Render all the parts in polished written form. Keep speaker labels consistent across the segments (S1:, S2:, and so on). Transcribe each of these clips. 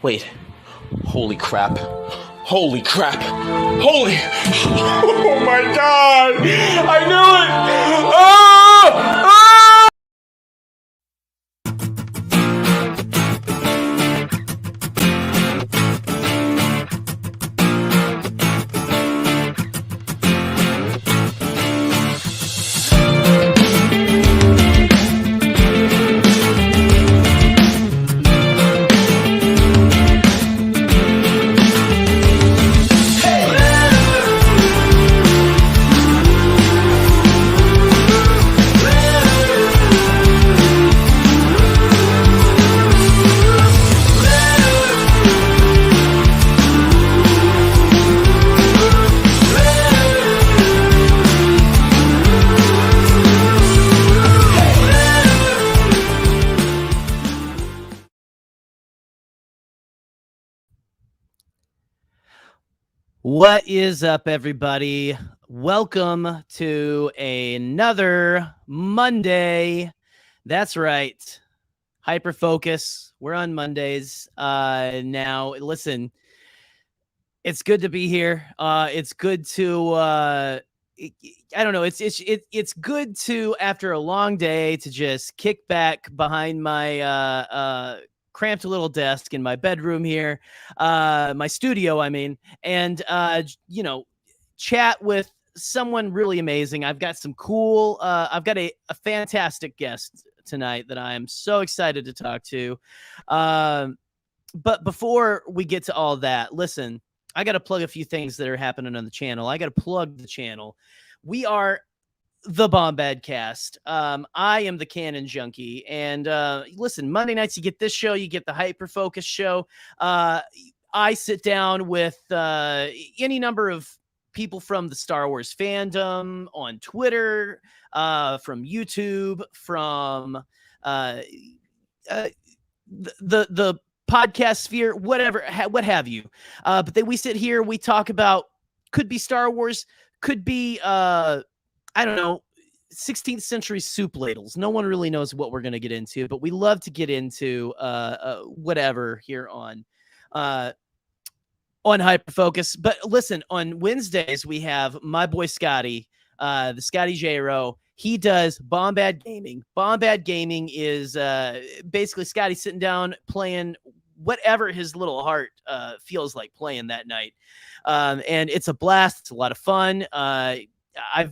S1: Wait. Holy crap. Holy crap. Holy. Oh my god. I knew it. Ah! Ah!
S2: What is up, everybody? Welcome to another Monday. That's right. Hyperfocus. We're on Mondays. Now, listen, it's good to be here. It's good to I don't know. It's good to, after a long day, to just kick back behind my cramped little desk in my bedroom here, my studio, I mean, and chat with someone really amazing. I've got some cool, I've got a fantastic guest tonight that I am so excited to talk to. But before we get to all that, listen, I got to plug a few things that are happening on the channel. I got to plug the channel. We are the Bombad Cast. I am the Canon Junkie. And listen, Monday nights you get this show, you get the Hyperfocus show. I sit down with any number of people from the Star Wars fandom on Twitter, from YouTube, from the podcast sphere, whatever, what have you. But then we sit here, we talk about, could be Star Wars, could be I don't know, 16th century soup ladles. No one really knows what we're going to get into, but we love to get into whatever here on Hyperfocus. But listen, on Wednesdays, we have my boy Scotty, the Scotty J-Ro. He does Bombad Gaming. Bombad Gaming is basically Scotty sitting down playing whatever his little heart feels like playing that night. And it's a blast. It's a lot of fun.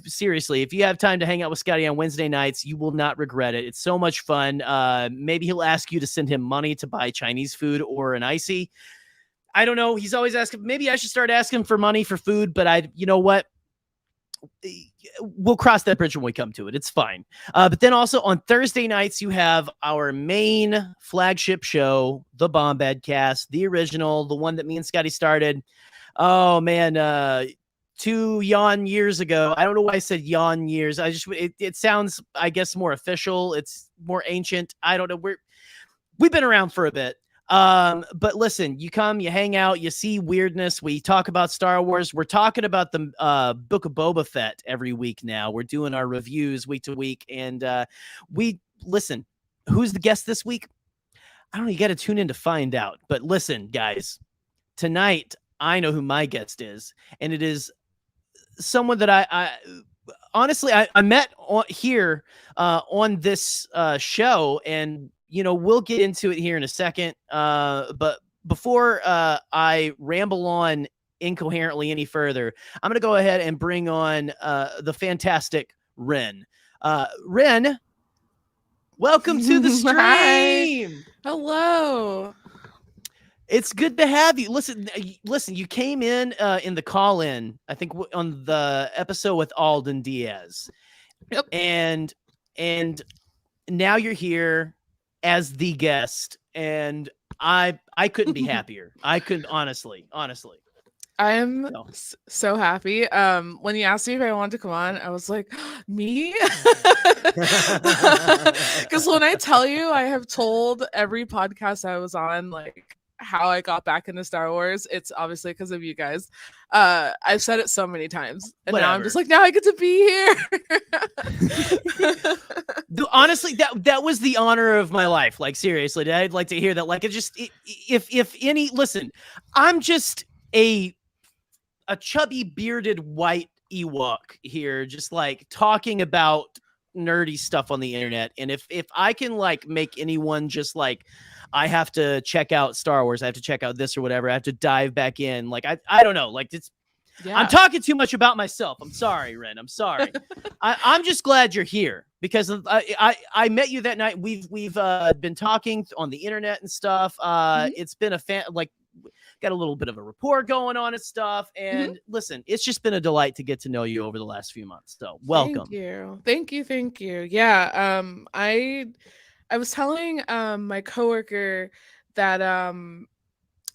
S2: Seriously, if you have time to hang out with Scotty on Wednesday nights, you will not regret it. It's so much fun. Maybe he'll ask you to send him money to buy Chinese food or an icy. I don't know. He's always asking. Maybe I should start asking for money for food, but you know what? We'll cross that bridge when we come to it. It's fine. But then also on Thursday nights, you have our main flagship show, the Bombad Cast, the original, the one that me and Scotty started. Oh man, 2 yawn years ago. I don't know why I said yawn years. It sounds, I guess, more official. It's more ancient. I don't know. We've been around for a bit. But listen, you come, you hang out, you see weirdness. We talk about Star Wars. We're talking about the Book of Boba Fett every week now. We're doing our reviews week to week. And listen, who's the guest this week? I don't know. You got to tune in to find out. But listen, guys, tonight, I know who my guest is. And it is someone that I honestly met here on this show, and we'll get into it here in a second. But before I ramble on incoherently any further, I'm going to go ahead and bring on the fantastic Ren. Ren, welcome to the stream.
S3: Hi. Hello.
S2: It's good to have you. Listen, you came in the call-in, I think on the episode with Alden Diaz.
S3: Yep.
S2: And now you're here as the guest, and I couldn't be happier. I couldn't, honestly.
S3: I'm so happy. When you asked me if I wanted to come on, I was like, me? Because when I tell you, I have told every podcast I was on, like, how I got back into Star Wars, it's obviously because of you guys. I've said it so many times, and now I'm just like, now I get to be here.
S2: Honestly, that was the honor of my life. Like, seriously, I'd like to hear that. Like, if any, listen, I'm just a chubby bearded white Ewok here, just like talking about nerdy stuff on the internet. And if I can like make anyone just like, I have to check out Star Wars, I have to check out this or whatever, I have to dive back in. Like, I don't know, like I'm talking too much about myself. I'm sorry, Ren. I'm sorry. I'm just glad you're here because I met you that night. We've been talking on the internet and stuff. It's been got a little bit of a rapport going on and stuff. And listen, it's just been a delight to get to know you over the last few months. So welcome.
S3: Thank you. Yeah. I was telling my coworker that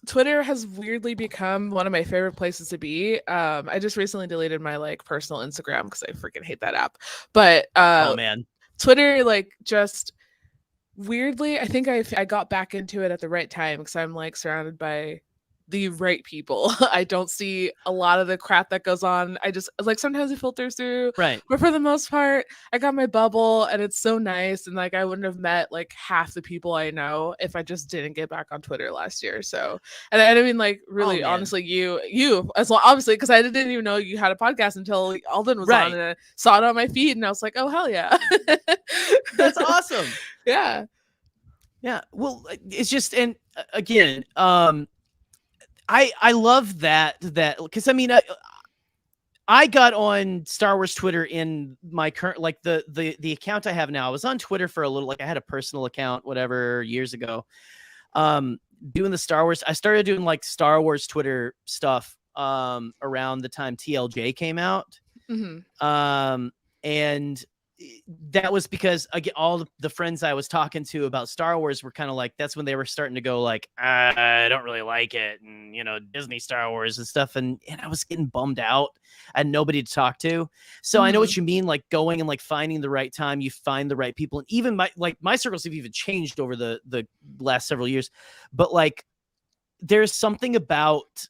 S3: Twitter has weirdly become one of my favorite places to be. I just recently deleted my like personal Instagram because I freaking hate that app. But
S2: oh man,
S3: Twitter, like, just weirdly, I think I got back into it at the right time because I'm like surrounded by the right people. I don't see a lot of the crap that goes on. I just like sometimes it filters through.
S2: Right.
S3: But for the most part, I got my bubble and it's so nice. And like I wouldn't have met like half the people I know if I just didn't get back on Twitter last year. So and I mean like really honestly you as well, obviously, because I didn't even know you had a podcast until Alden was on and I saw it on my feed and I was like, oh hell yeah.
S2: That's awesome.
S3: Yeah.
S2: Yeah. Well, it's just, and again, I love that because I mean I got on Star Wars Twitter in my current like the account I have now. I was on Twitter for a little, like I had a personal account whatever years ago. Doing the Star Wars, I started doing like Star Wars Twitter stuff around the time TLJ came out. And that was because again, all the friends I was talking to about Star Wars were kind of like, that's when they were starting to go like, I don't really like it. And, you know, Disney Star Wars and stuff. And I was getting bummed out. I had nobody to talk to. So I know what you mean. Like going and like finding the right time, you find the right people. And even my circles have even changed over the last several years. But like, there's something about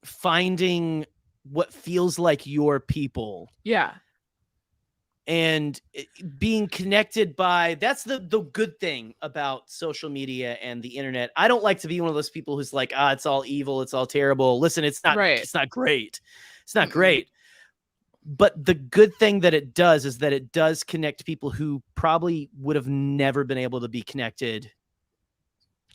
S2: finding what feels like your people.
S3: Yeah.
S2: And being connected by, that's the good thing about social media and the internet. I don't like to be one of those people who's like, it's all evil, it's all terrible. Listen, it's not it's not great. It's not great. But the good thing that it does is that it does connect people who probably would have never been able to be connected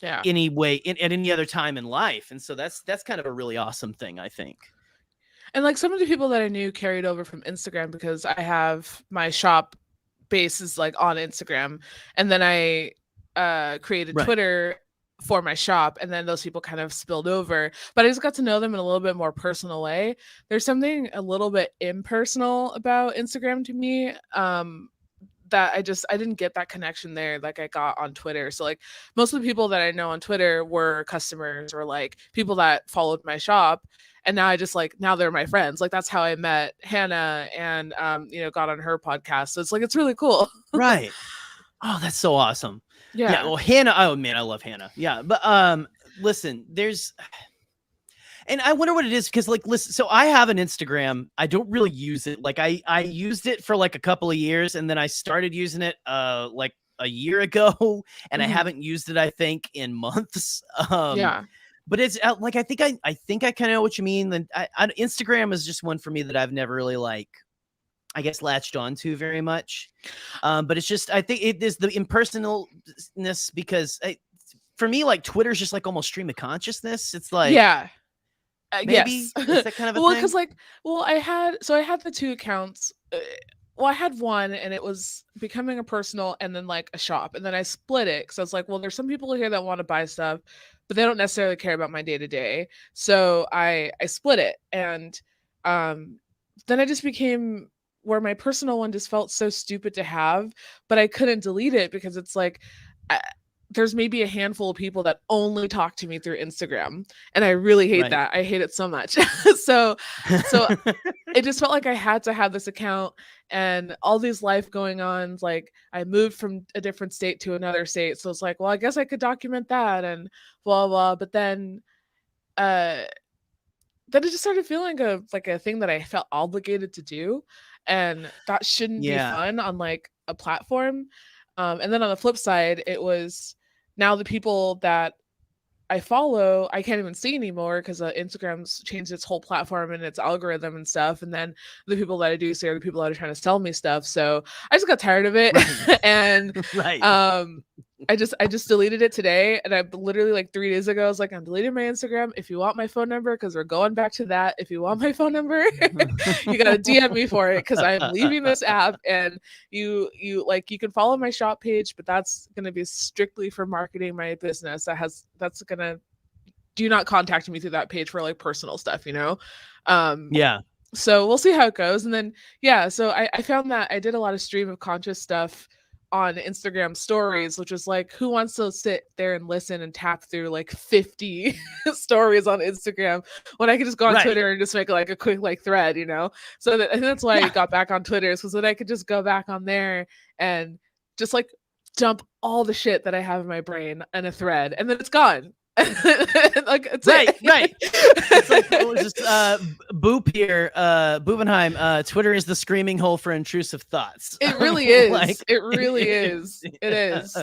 S2: any way at any other time in life. And so that's kind of a really awesome thing, I think.
S3: And like some of the people that I knew carried over from Instagram because I have my shop base is like on Instagram. And then I created Twitter for my shop. And then those people kind of spilled over. But I just got to know them in a little bit more personal way. There's something a little bit impersonal about Instagram to me. That I didn't get that connection there like I got on Twitter. So like most of the people that I know on Twitter were customers or like people that followed my shop. And now I just like, now they're my friends. Like that's how I met Hannah and, you know, got on her podcast. So it's like, it's really cool.
S2: Right. Oh, that's so awesome.
S3: Yeah.
S2: Well, Hannah, oh man, I love Hannah. Yeah. But listen, and I wonder what it is because like, listen, so I have an Instagram. I don't really use it. Like I used it for like a couple of years and then I started using it like a year ago and I haven't used it, I think, in months. But it's like, I think I kind of know what you mean. Then Instagram is just one for me that I've never really like, I guess, latched onto very much. But it's just, I think it is the impersonalness because for me, like Twitter's just like almost stream of consciousness. It's like, maybe
S3: yes.
S2: Is that kind of a
S3: well,
S2: thing?
S3: because like, I had the two accounts. Well, I had one and it was becoming a personal and then like a shop. And then I split it because I was like, well, there's some people here that want to buy stuff, but they don't necessarily care about my day to day. So I split it. And then I just became where my personal one just felt so stupid to have, but I couldn't delete it because it's like, there's maybe a handful of people that only talk to me through Instagram, and I really hate that. I hate it so much. so it just felt like I had to have this account, and all these life going on. Like, I moved from a different state to another state, so it's like, well, I guess I could document that and blah blah. But then it just started feeling like a thing that I felt obligated to do, and that shouldn't be fun on like a platform. And then on the flip side, it was now the people that I follow, I can't even see anymore because Instagram's changed its whole platform and its algorithm and stuff. And then the people that I do see are the people that are trying to sell me stuff. So I just got tired of it. And I just deleted it today. And I literally like 3 days ago, I was like, I'm deleting my Instagram. If you want my phone number, because we're going back to that. If you want my phone number, you gotta DM me for it, because I'm leaving this app. And you can follow my shop page, but that's gonna be strictly for marketing my business. Do not contact me through that page for like personal stuff, so we'll see how it goes. And then so I found that I did a lot of stream of conscious stuff on Instagram stories, which is like, who wants to sit there and listen and tap through like 50 stories on Instagram when I could just go on Twitter and just make like a quick like thread, So I think that's why I got back on Twitter, is because then I could just go back on there and just like dump all the shit that I have in my brain in a thread, and then it's gone. Like, it's
S2: right. It's like just Boop here, Bubenheim. Twitter is the screaming hole for intrusive thoughts.
S3: It really is. It really is. It is.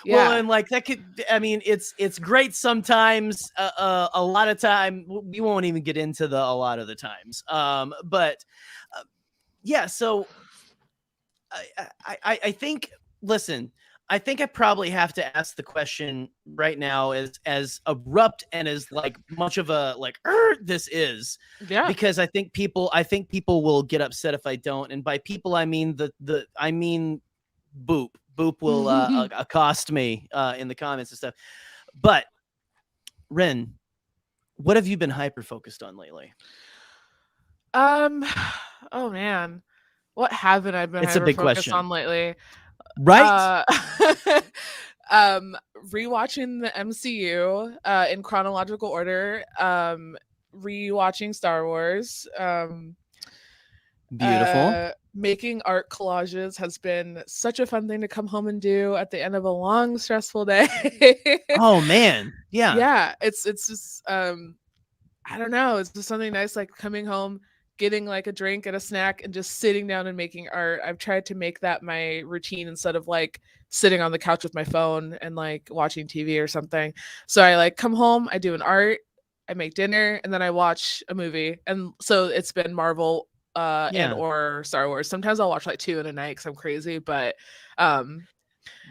S2: Well, and like that could. I mean, it's great sometimes. A lot of time we won't even get into a lot of the times. But So I think. Listen. I think I probably have to ask the question right now, as abrupt and as like much of a like this is, because I think people will get upset if I don't, and by people I mean I mean Boop will accost me in the comments and stuff. But Ren, what have you been hyper focused on lately?
S3: Oh man, what haven't I been?
S2: It's a big question
S3: on lately.
S2: Right.
S3: Rewatching the MCU in chronological order. Rewatching Star Wars.
S2: Beautiful.
S3: Making art collages has been such a fun thing to come home and do at the end of a long, stressful day.
S2: Oh man, yeah.
S3: It's just I don't know. It's just something nice, like coming home, getting like a drink and a snack and just sitting down and making art. I've tried to make that my routine instead of like sitting on the couch with my phone and like watching TV or something. So I like come home, I do an art, I make dinner, and then I watch a movie. And so it's been Marvel and or Star Wars. Sometimes I'll watch like 2 in a night because I'm crazy, but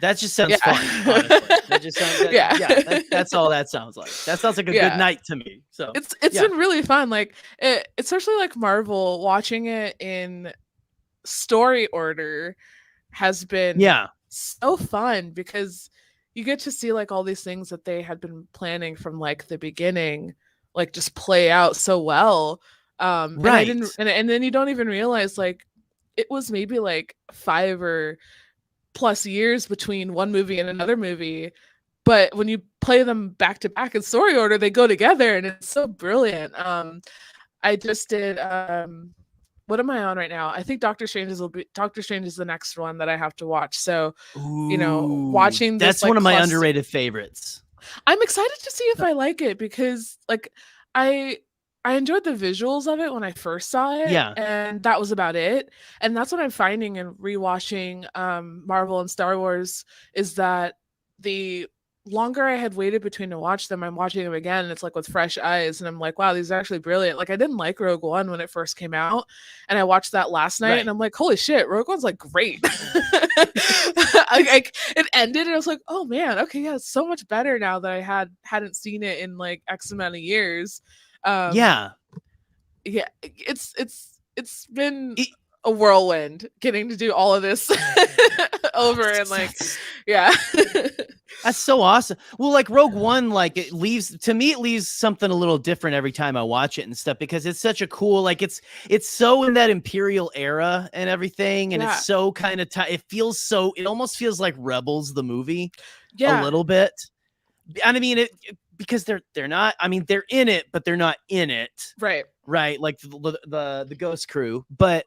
S2: that just sounds fun, honestly. That just sounds, that's all that sounds like. That sounds like a good night to me. So
S3: it's been really fun. Like especially like Marvel, watching it in story order has been so fun, because you get to see like all these things that they had been planning from like the beginning, like just play out so well. And then you don't even realize like it was maybe like 5 or plus years between one movie and another movie, but when you play them back to back in story order, they go together, and it's so brilliant. I just did what am I on right now? I think Doctor Strange is the next one that I have to watch. So watching this,
S2: that's like, one of my underrated favorites.
S3: I'm excited to see if I like it, because like I enjoyed the visuals of it when I first saw it, and that was about it. And that's what I'm finding in rewatching Marvel and Star Wars, is that the longer I had waited between to watch them, I'm watching them again, and it's like with fresh eyes, and I'm like, wow, these are actually brilliant. Like, I didn't like Rogue One when it first came out, and I watched that last night, and I'm like, holy shit, Rogue One's like great. Like it ended, and I was like, oh man, okay, yeah, it's so much better now that I hadn't seen it in like X amount of years. It's been a whirlwind getting to do all of this over, and like
S2: That's so awesome. Well, like Rogue One, like it leaves something a little different every time I watch it and stuff, because it's such a cool, like it's so in that Imperial era and everything, and
S3: Yeah.
S2: it's so kind of it almost feels like Rebels the movie a
S3: Yeah.
S2: little bit. And I mean because they're not, I mean they're in it, but they're not in it.
S3: Right.
S2: Right, like the Ghost Crew, but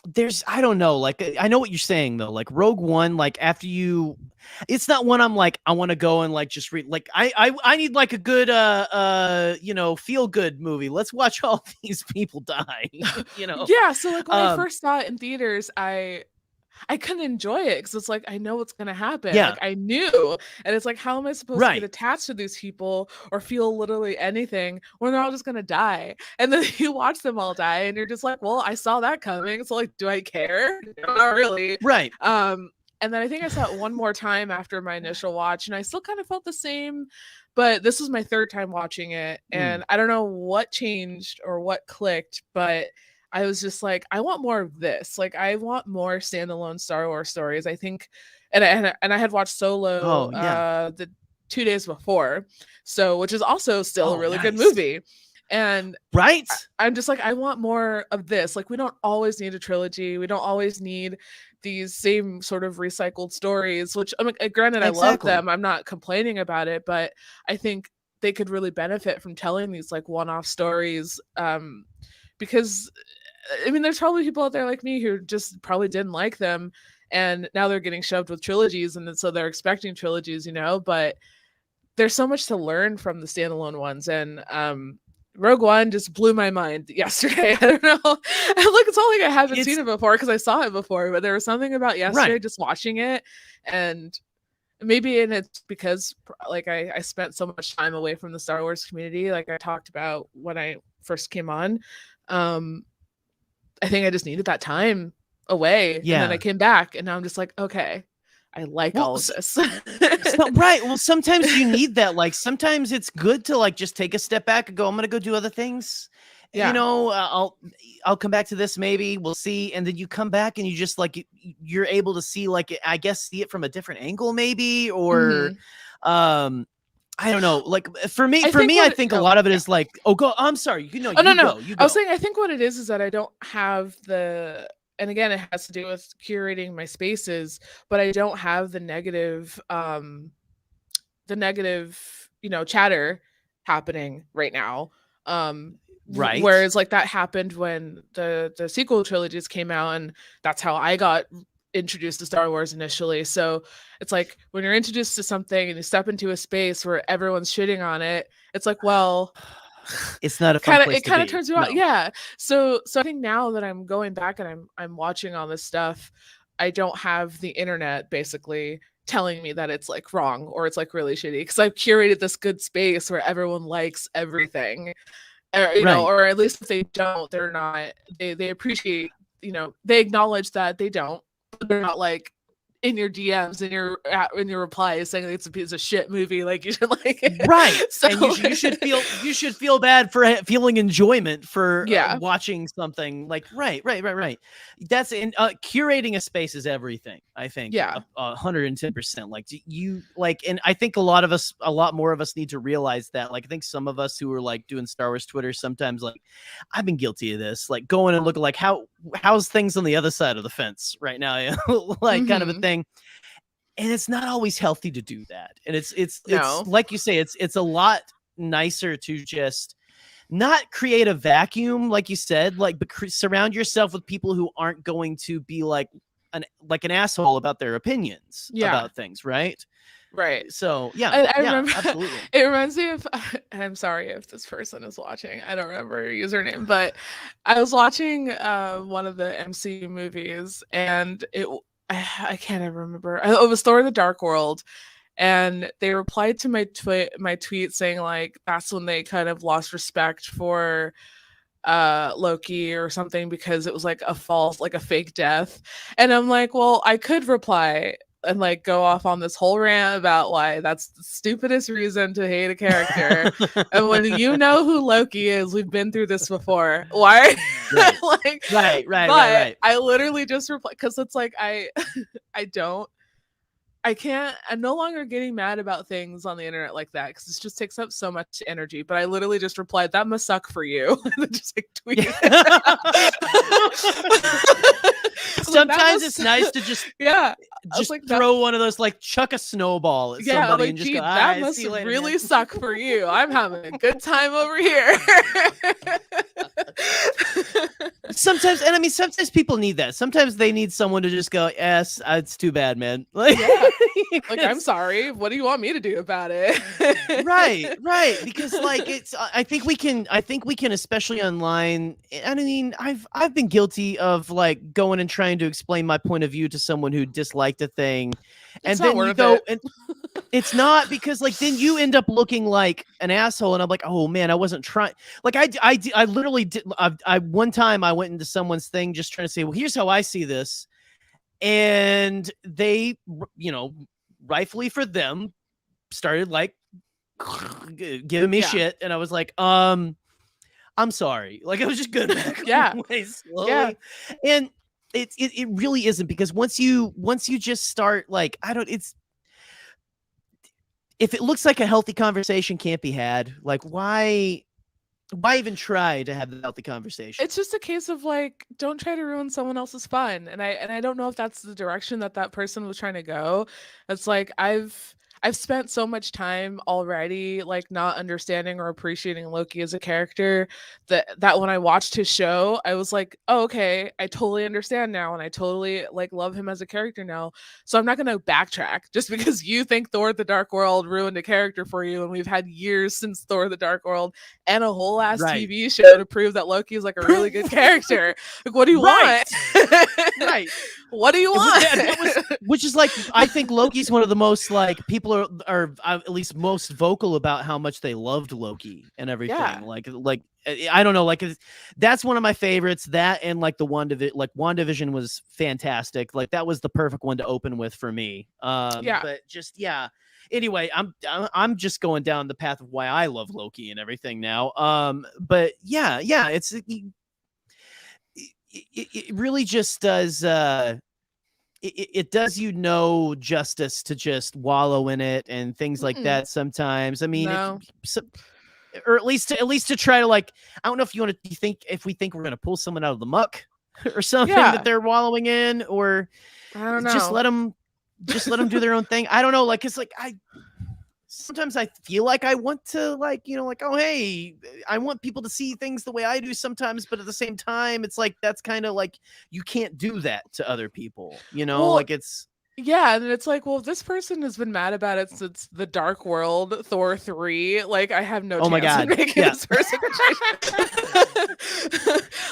S2: there's, I don't know, like I know what you're saying though, like Rogue One, like after you, it's not one I'm like I want to go and like just read, like I need like a good you know, feel good movie. Let's watch all these people die. You know.
S3: Yeah, so like when I first saw it in theaters, I couldn't enjoy it because it's like, I know what's gonna happen.
S2: Yeah.
S3: Like I knew. And it's like, how am I supposed to
S2: Right.
S3: get attached to these people or feel literally anything when they're all just gonna die? And then you watch them all die and you're just like, well, I saw that coming. So like, do I care? Not really.
S2: Right.
S3: And then I think I saw it one more time after my initial watch, and I still kind of felt the same. But this was my third time watching it, and I don't know what changed or what clicked, but I was just like, I want more of this. Like, I want more standalone Star Wars stories. I think, and I had watched Solo the 2 days before, so which is also still a really good movie. And
S2: right,
S3: I'm just like, I want more of this. Like, we don't always need a trilogy. We don't always need these same sort of recycled stories. Which, I mean, granted, I love them. I'm not complaining about it, but I think they could really benefit from telling these like one-off stories. Because I mean, there's probably people out there like me who just probably didn't like them, and now they're getting shoved with trilogies, and so they're expecting trilogies, you know. But there's so much to learn from the standalone ones, and Rogue One just blew my mind yesterday. I don't know. Look, it's not like I haven't seen it before because I saw it before, but there was something about yesterday just watching it, and maybe it's because like I spent so much time away from the Star Wars community, like I talked about when I first came on. I think I just needed that time away. Yeah. And then I came back and now I'm just like, okay, I like all of this.
S2: Right. Well, sometimes you need that. Like sometimes it's good to like just take a step back and go, I'm going to go do other things. Yeah. You know, I'll come back to this. Maybe we'll see. And then you come back and you just like, you're able to see like, I guess, see it from a different angle maybe, or, I don't know. Like for me, I think a lot of it is like, I'm sorry. You know,
S3: no. I was saying, I think what it is that I don't have and again, it has to do with curating my spaces, but I don't have the negative, you know, chatter happening right now. Right. Whereas like that happened when the sequel trilogies came out, and that's how I got introduced to Star Wars initially. So it's like when you're introduced to something and you step into a space where everyone's shitting on it, it's like, well,
S2: it's not a fun place
S3: it kind of turns you out. Yeah. So I think now that I'm going back and I'm watching all this stuff, I don't have the internet basically telling me that it's like wrong or it's like really shitty, because I've curated this good space where everyone likes everything. You know, or at least if they don't, they're not, they appreciate, you know, they acknowledge that they don't. They're not like in your DMs and in your replies saying it's a piece of shit movie. Like you should like it.
S2: Right. So and you should feel bad for feeling enjoyment for watching something like right. That's in curating a space is everything. I think 110%. Like you like, and I think a lot more of us need to realize that. Like I think some of us who are like doing Star Wars Twitter sometimes, like I've been guilty of this, like going and looking like how's things on the other side of the fence right now, like kind of a thing. And it's not always healthy to do that. And it's like you say, it's a lot nicer to just not create a vacuum, like you said, like, but surround yourself with people who aren't going to be like an asshole about their opinions about things. Right. So I remember, absolutely.
S3: It reminds me of, and I'm sorry if this person is watching, I don't remember her username, but I was watching one of the MCU movies, and I can't even remember. It was Thor: The Dark World, and they replied to my tweet saying like that's when they kind of lost respect for Loki or something, because it was like a fake death. And I'm like, well, I could reply and like go off on this whole rant about why that's the stupidest reason to hate a character. And when you know who Loki is, we've been through this before. Why?
S2: Right.
S3: I literally just reply, because it's like I don't I'm no longer getting mad about things on the internet like that because it just takes up so much energy. But I literally just replied, "That must suck for you," and then just like tweeted.
S2: Sometimes it's nice to just
S3: like,
S2: throw one of those, like chuck a snowball at somebody and just go,
S3: that must really suck for you. I'm having a good time over here.
S2: Sometimes, and I mean, sometimes people need that. Sometimes they need someone to just go, yes, it's too bad, man. Like,
S3: like, I'm sorry. What do you want me to do about it?
S2: right. Because like I think we can, especially online. I mean, I've been guilty of like going and trying to explain my point of view to someone who disliked a thing, and then you go and it's not, because like then you end up looking like an asshole, and I'm like, oh man, I wasn't trying. Like I literally did. I one time I went into someone's thing just trying to say, well, here's how I see this, and they, you know, rightfully for them, started like giving me shit, and I was like, I'm sorry. Like I was just good back way slowly, and it really isn't, because once you just start like, if it looks like a healthy conversation can't be had, like why even try to have the healthy conversation?
S3: It's just a case of like, don't try to ruin someone else's fun. And I don't know if that's the direction that person was trying to go. It's like, I've spent so much time already like not understanding or appreciating Loki as a character that when I watched his show, I was like, oh, okay, I totally understand now, and I totally like love him as a character now. So I'm not going to backtrack just because you think Thor: The Dark World ruined a character for you, and we've had years since Thor: The Dark World and a whole ass TV show to prove that Loki is like a really good character. Like, what do you want?
S2: Right.
S3: What do you want?
S2: Which is like, I think Loki's one of the most like, people are at least most vocal about how much they loved Loki and everything. Like I don't know, like that's one of my favorites. That and like WandaVision was fantastic. Like that was the perfect one to open with for me. But just anyway, I'm just going down the path of why I love Loki and everything now. But it's it really just does it does you no justice to just wallow in it and things like that sometimes. I mean, or at least to try to like, I don't know if you want to think, if we think we're going to pull someone out of the muck or something that they're wallowing in, or
S3: I don't know,
S2: just let them do their own thing. I don't know. Like, it's like, sometimes I feel like I want to like, you know, like, oh, hey, I want people to see things the way I do sometimes. But at the same time, it's like, that's kind of like, you can't do that to other people, you know,
S3: well,
S2: like it's.
S3: Yeah, and it's like, well, if this person has been mad about it since The Dark World, Thor 3, like, I have no chance of making this person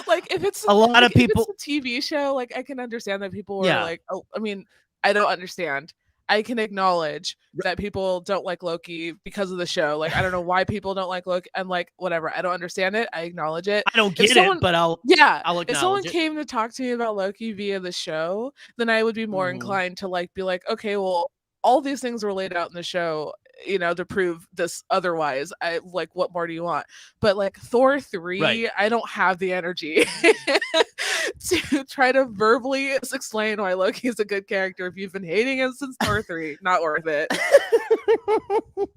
S3: like, if it's
S2: a lot of people,
S3: if it's a TV show, like, I can understand that people are like, oh, I mean, I don't understand. I can acknowledge that people don't like Loki because of the show. Like, I don't know why people don't like Loki, and like, whatever. I don't understand it. I acknowledge it.
S2: I don't get it, but I'll acknowledge
S3: if someone
S2: it.
S3: came to talk to me about Loki via the show, then I would be more inclined to like be like, okay, well, all these things were laid out in the show, you know, to prove this otherwise. I like, what more do you want? But like Thor 3, I don't have the energy to try to verbally explain why Loki is a good character. If you've been hating him since Thor 3, not worth it.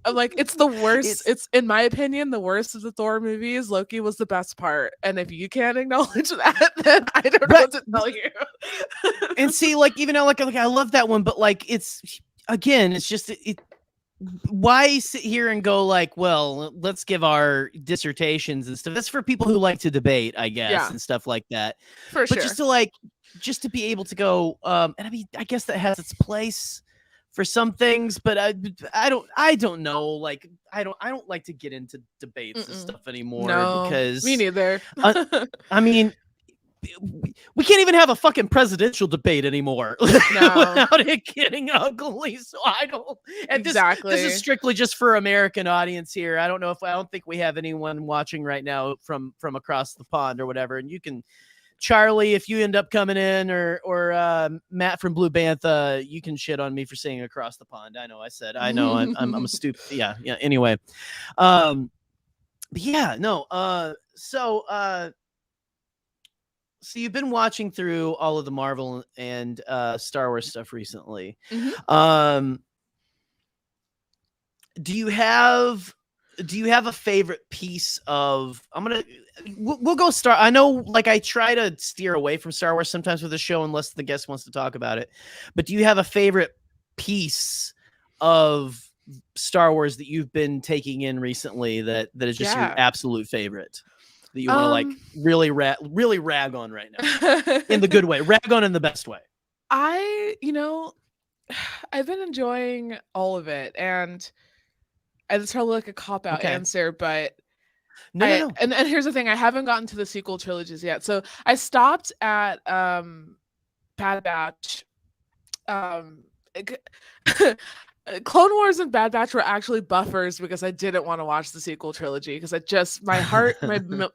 S3: I'm like, it's the worst. It's in my opinion, the worst of the Thor movies. Loki was the best part. And if you can't acknowledge that, then I don't know what to tell you.
S2: And see, like, even though like I love that one, but like, it's, again, it's just why sit here and go like, well, let's give our dissertations and stuff. That's for people who like to debate, I guess, and stuff like that.
S3: For sure.
S2: But just to be able to go, and I mean, I guess that has its place for some things, but I don't know. Like, I don't like to get into debates and stuff anymore.
S3: No,
S2: because
S3: me neither.
S2: I mean, we can't even have a fucking presidential debate anymore without it getting ugly. So I don't. And this is strictly just for American audience here. I don't think we have anyone watching right now from across the pond or whatever. And you can, Charlie, if you end up coming in, or Matt from Blue Bantha, you can shit on me for saying across the pond. I know I'm a stupid. Yeah. Anyway, but yeah, no. So So you've been watching through all of the Marvel and Star Wars stuff recently.
S3: Mm-hmm.
S2: Do you have a favorite piece of? We'll go Star. I know, like, I try to steer away from Star Wars sometimes with the show unless the guest wants to talk about it. But do you have a favorite piece of Star Wars that you've been taking in recently that is just your absolute favorite that you want to like really rag on right now in the good way, rag on in the best way?
S3: I've been enjoying all of it, and it's probably like a cop-out answer, but
S2: no.
S3: And here's the thing, I haven't gotten to the sequel trilogies yet. So I stopped at Bad Batch. Clone Wars and Bad Batch were actually buffers because I didn't want to watch the sequel trilogy because my heart,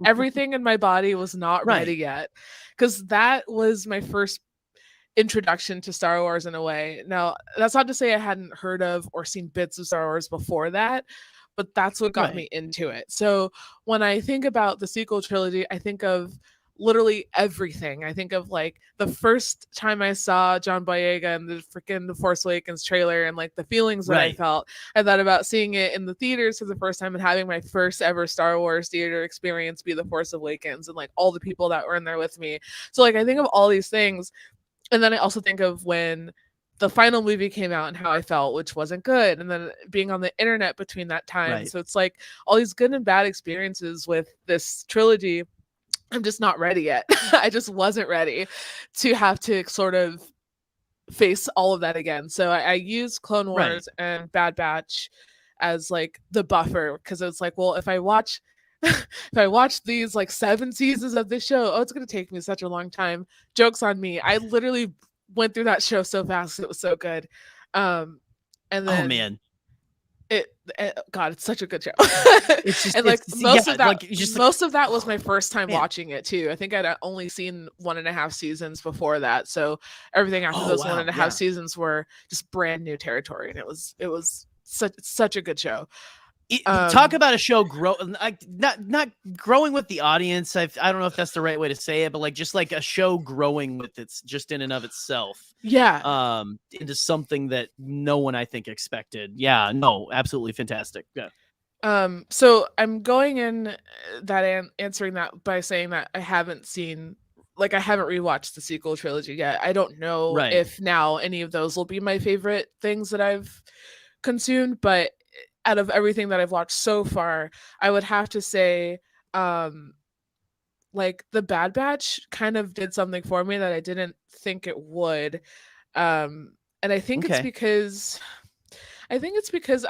S3: everything in my body was not ready yet. Because that was my first introduction to Star Wars in a way. Now, that's not to say I hadn't heard of or seen bits of Star Wars before that, but that's what got me into it. So when I think about the sequel trilogy, I think of literally everything. I think of like the first time I saw John Boyega and the freaking The Force Awakens trailer and like the feelings that I felt. I thought about seeing it in the theaters for the first time and having my first ever Star Wars theater experience be The Force Awakens and like all the people that were in there with me. So like I think of all these things. And then I also think of when the final movie came out and how I felt, which wasn't good. And then being on the internet between that time. So it's like all these good and bad experiences with this trilogy. I'm just not ready yet. I just wasn't ready to have to sort of face all of that again. So I use Clone Wars and Bad Batch as like the buffer because it's like, well, if I watch these like 7 seasons of this show, it's going to take me such a long time. Joke's on me. I literally went through that show so fast. It was so good. And then,
S2: oh man,
S3: God, it's such a good show. It's just, and like most of that was my first time watching it too. I think I'd only seen 1.5 seasons before that. So everything after those 1.5 seasons were just brand new territory. And it was such a good show.
S2: Talk about a show not growing with the audience. I don't know if that's the right way to say it, but like just like a show growing with it's just in and of itself. Into something that no one I think expected. Yeah, no, absolutely fantastic. Yeah.
S3: So I'm going in that answering that by saying that I haven't rewatched the sequel trilogy yet. I don't know if now any of those will be my favorite things that I've consumed, but out of everything that I've watched so far, I would have to say, like the Bad Batch kind of did something for me that I didn't think it would. And I think it's because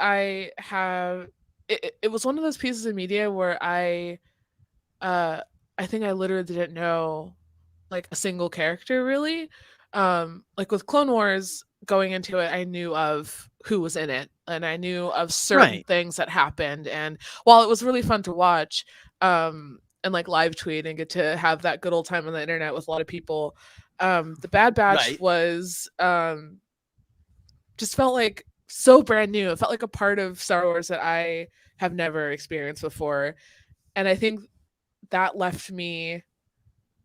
S3: I have, it was one of those pieces of media where I think I literally didn't know like a single character really. Like with Clone Wars, going into it, I knew of who was in it and I knew of certain things that happened. And while it was really fun to watch, and like live tweet and get to have that good old time on the internet with a lot of people, the Bad Batch was just felt like so brand new. It felt like a part of Star Wars that I have never experienced before. And I think that left me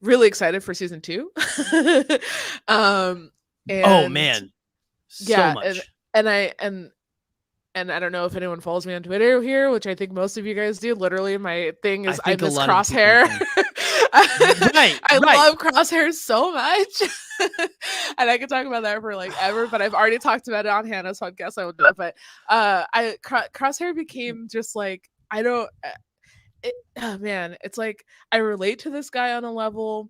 S3: really excited for season 2.
S2: Oh man, so much.
S3: And I don't know if anyone follows me on Twitter here, which I think most of you guys do. Literally, my thing is I miss Crosshair. I love Crosshair so much. And I could talk about that for like ever, but I've already talked about it on Hannah's podcast. I won't do it. But Crosshair became just like, it's like I relate to this guy on a level,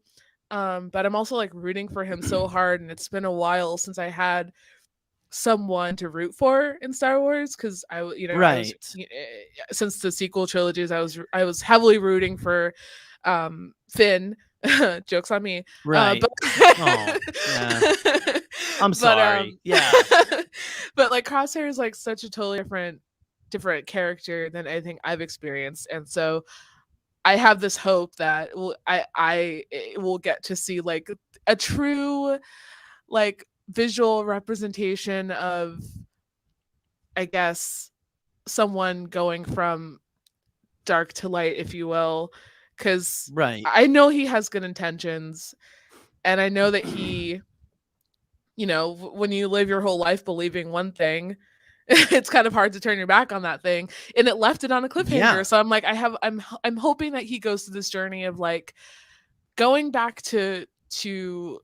S3: but I'm also like rooting for him so hard. And it's been a while since I had someone to root for in Star Wars because since the sequel trilogies, I was heavily rooting for Finn. Joke's on me.
S2: Right. I'm sorry.
S3: But like Crosshair is like such a totally different character than anything I've experienced, and so I have this hope that I will get to see like a true like visual representation of, I guess, someone going from dark to light, if you will, because
S2: Right.
S3: I know he has good intentions, and I know that he, you know, when you live your whole life believing one thing, it's kind of hard to turn your back on that thing, and it left it on a cliffhanger.
S2: Yeah.
S3: So I'm like, I'm hoping that he goes through this journey of like going back to do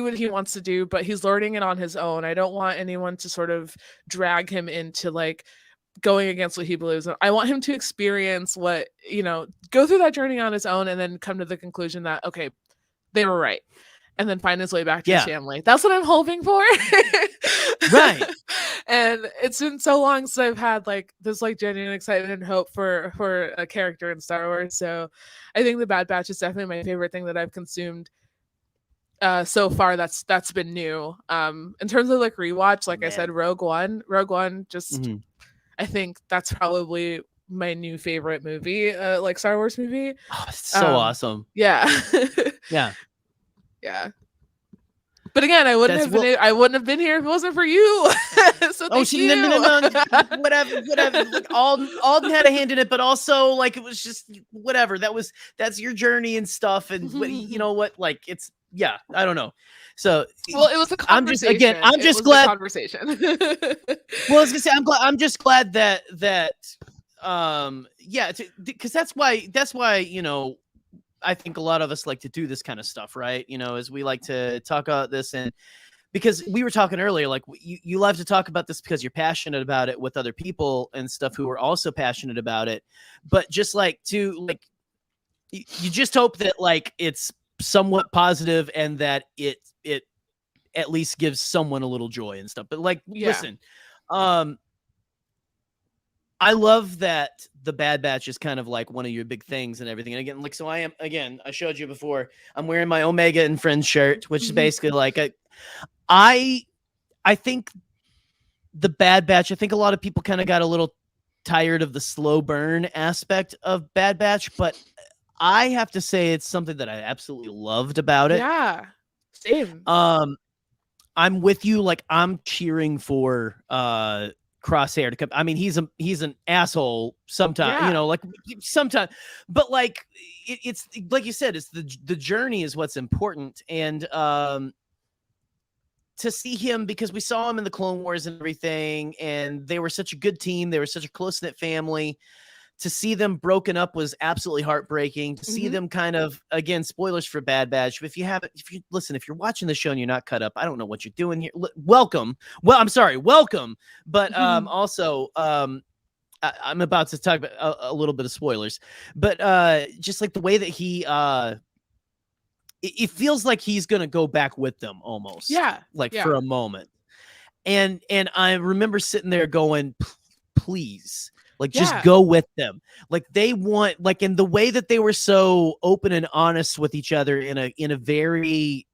S3: what he wants to do, but he's learning it on his own. I don't want anyone to sort of drag him into like going against what he believes in. I want him to experience what, you know, go through that journey on his own and then come to the conclusion that, okay, they were right. And then find his way back to his family. That's what I'm hoping for.
S2: Right.
S3: And it's been so long since I've had like this like genuine excitement and hope for a character in Star Wars. So I think The Bad Batch is definitely my favorite thing that I've consumed so far. That's been new. In terms of like rewatch, like I said, Rogue One just I think that's probably my new favorite movie, like Star Wars movie.
S2: Oh, it's so awesome.
S3: Yeah.
S2: Yeah.
S3: Yeah. But again, I wouldn't have been here if it wasn't for you. So thank you.
S2: No, whatever. Like, Alden had a hand in it, but also like it was just whatever. That's your journey and stuff, and you know what? Like it's I don't know. So
S3: well, it was a conversation.
S2: I'm just glad.
S3: Conversation.
S2: Well, I was gonna say I'm just glad that because that's why you know. I think a lot of us like to do this kind of stuff, right? You know, as we like to talk about this, and because we were talking earlier, like you love to talk about this because you're passionate about it with other people and stuff who are also passionate about it. But just like you just hope that like it's somewhat positive and that it at least gives someone a little joy and stuff. But like, listen, I love that The Bad Batch is kind of like one of your big things and everything. And again, like, so I showed you before, I'm wearing my Omega and Friends shirt, which is basically like, I think The Bad Batch, I think a lot of people kind of got a little tired of the slow burn aspect of Bad Batch, but I have to say it's something that I absolutely loved about it.
S3: Yeah, same.
S2: I'm with you. Like, I'm cheering for, Crosshair to come. I mean, he's an asshole sometimes, you know, like sometimes, but like it's like you said, it's the journey is what's important. And to see him, because we saw him in the Clone Wars and everything, and they were such a good team, they were such a close-knit family. To see them broken up was absolutely heartbreaking. To see them kind of, again, spoilers for Bad Batch. If you're watching the show and you're not cut up, I don't know what you're doing here. Welcome. Well, I'm sorry. Welcome. But also, I'm about to talk about a little bit of spoilers. But just like the way that he, it feels like he's going to go back with them almost. Yeah. For a moment. And I remember sitting there going, please. Like, just go with them. Like, they want, like, in the way that they were so open and honest with each other in a very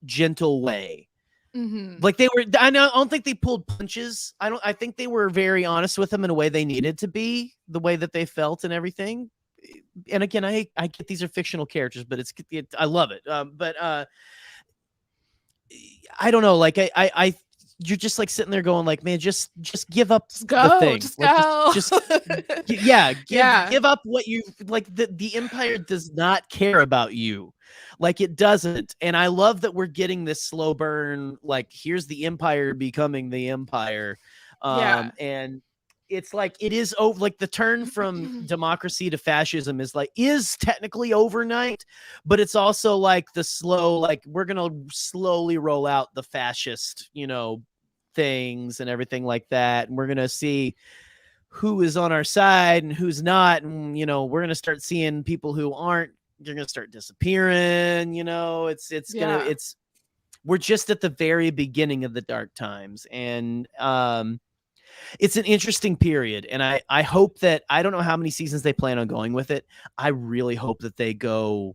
S2: gentle way. Like, they were, I don't think they pulled punches. I think they were very honest with them in a way they needed to be, the way that they felt and everything. And again, I get these are fictional characters, but I love it. But I don't know. Like, I you're just like sitting there going like, man, just give up the thing.
S3: Just go.
S2: Give up what you like. The Empire does not care about you. Like, it doesn't. And I love that we're getting this slow burn. Like, here's the Empire becoming the Empire. And it's like, it is over. Like, the turn from democracy to fascism is technically overnight, but it's also like the slow, like, we're going to slowly roll out the fascist, you know, things and everything like that. And we're going to see who is on our side and who's not. And, you know, we're going to start seeing people who aren't, they're going to start disappearing. You know, we're just at the very beginning of the dark times. And, it's an interesting period. And I hope that, I don't know how many seasons they plan on going with it. I really hope that they go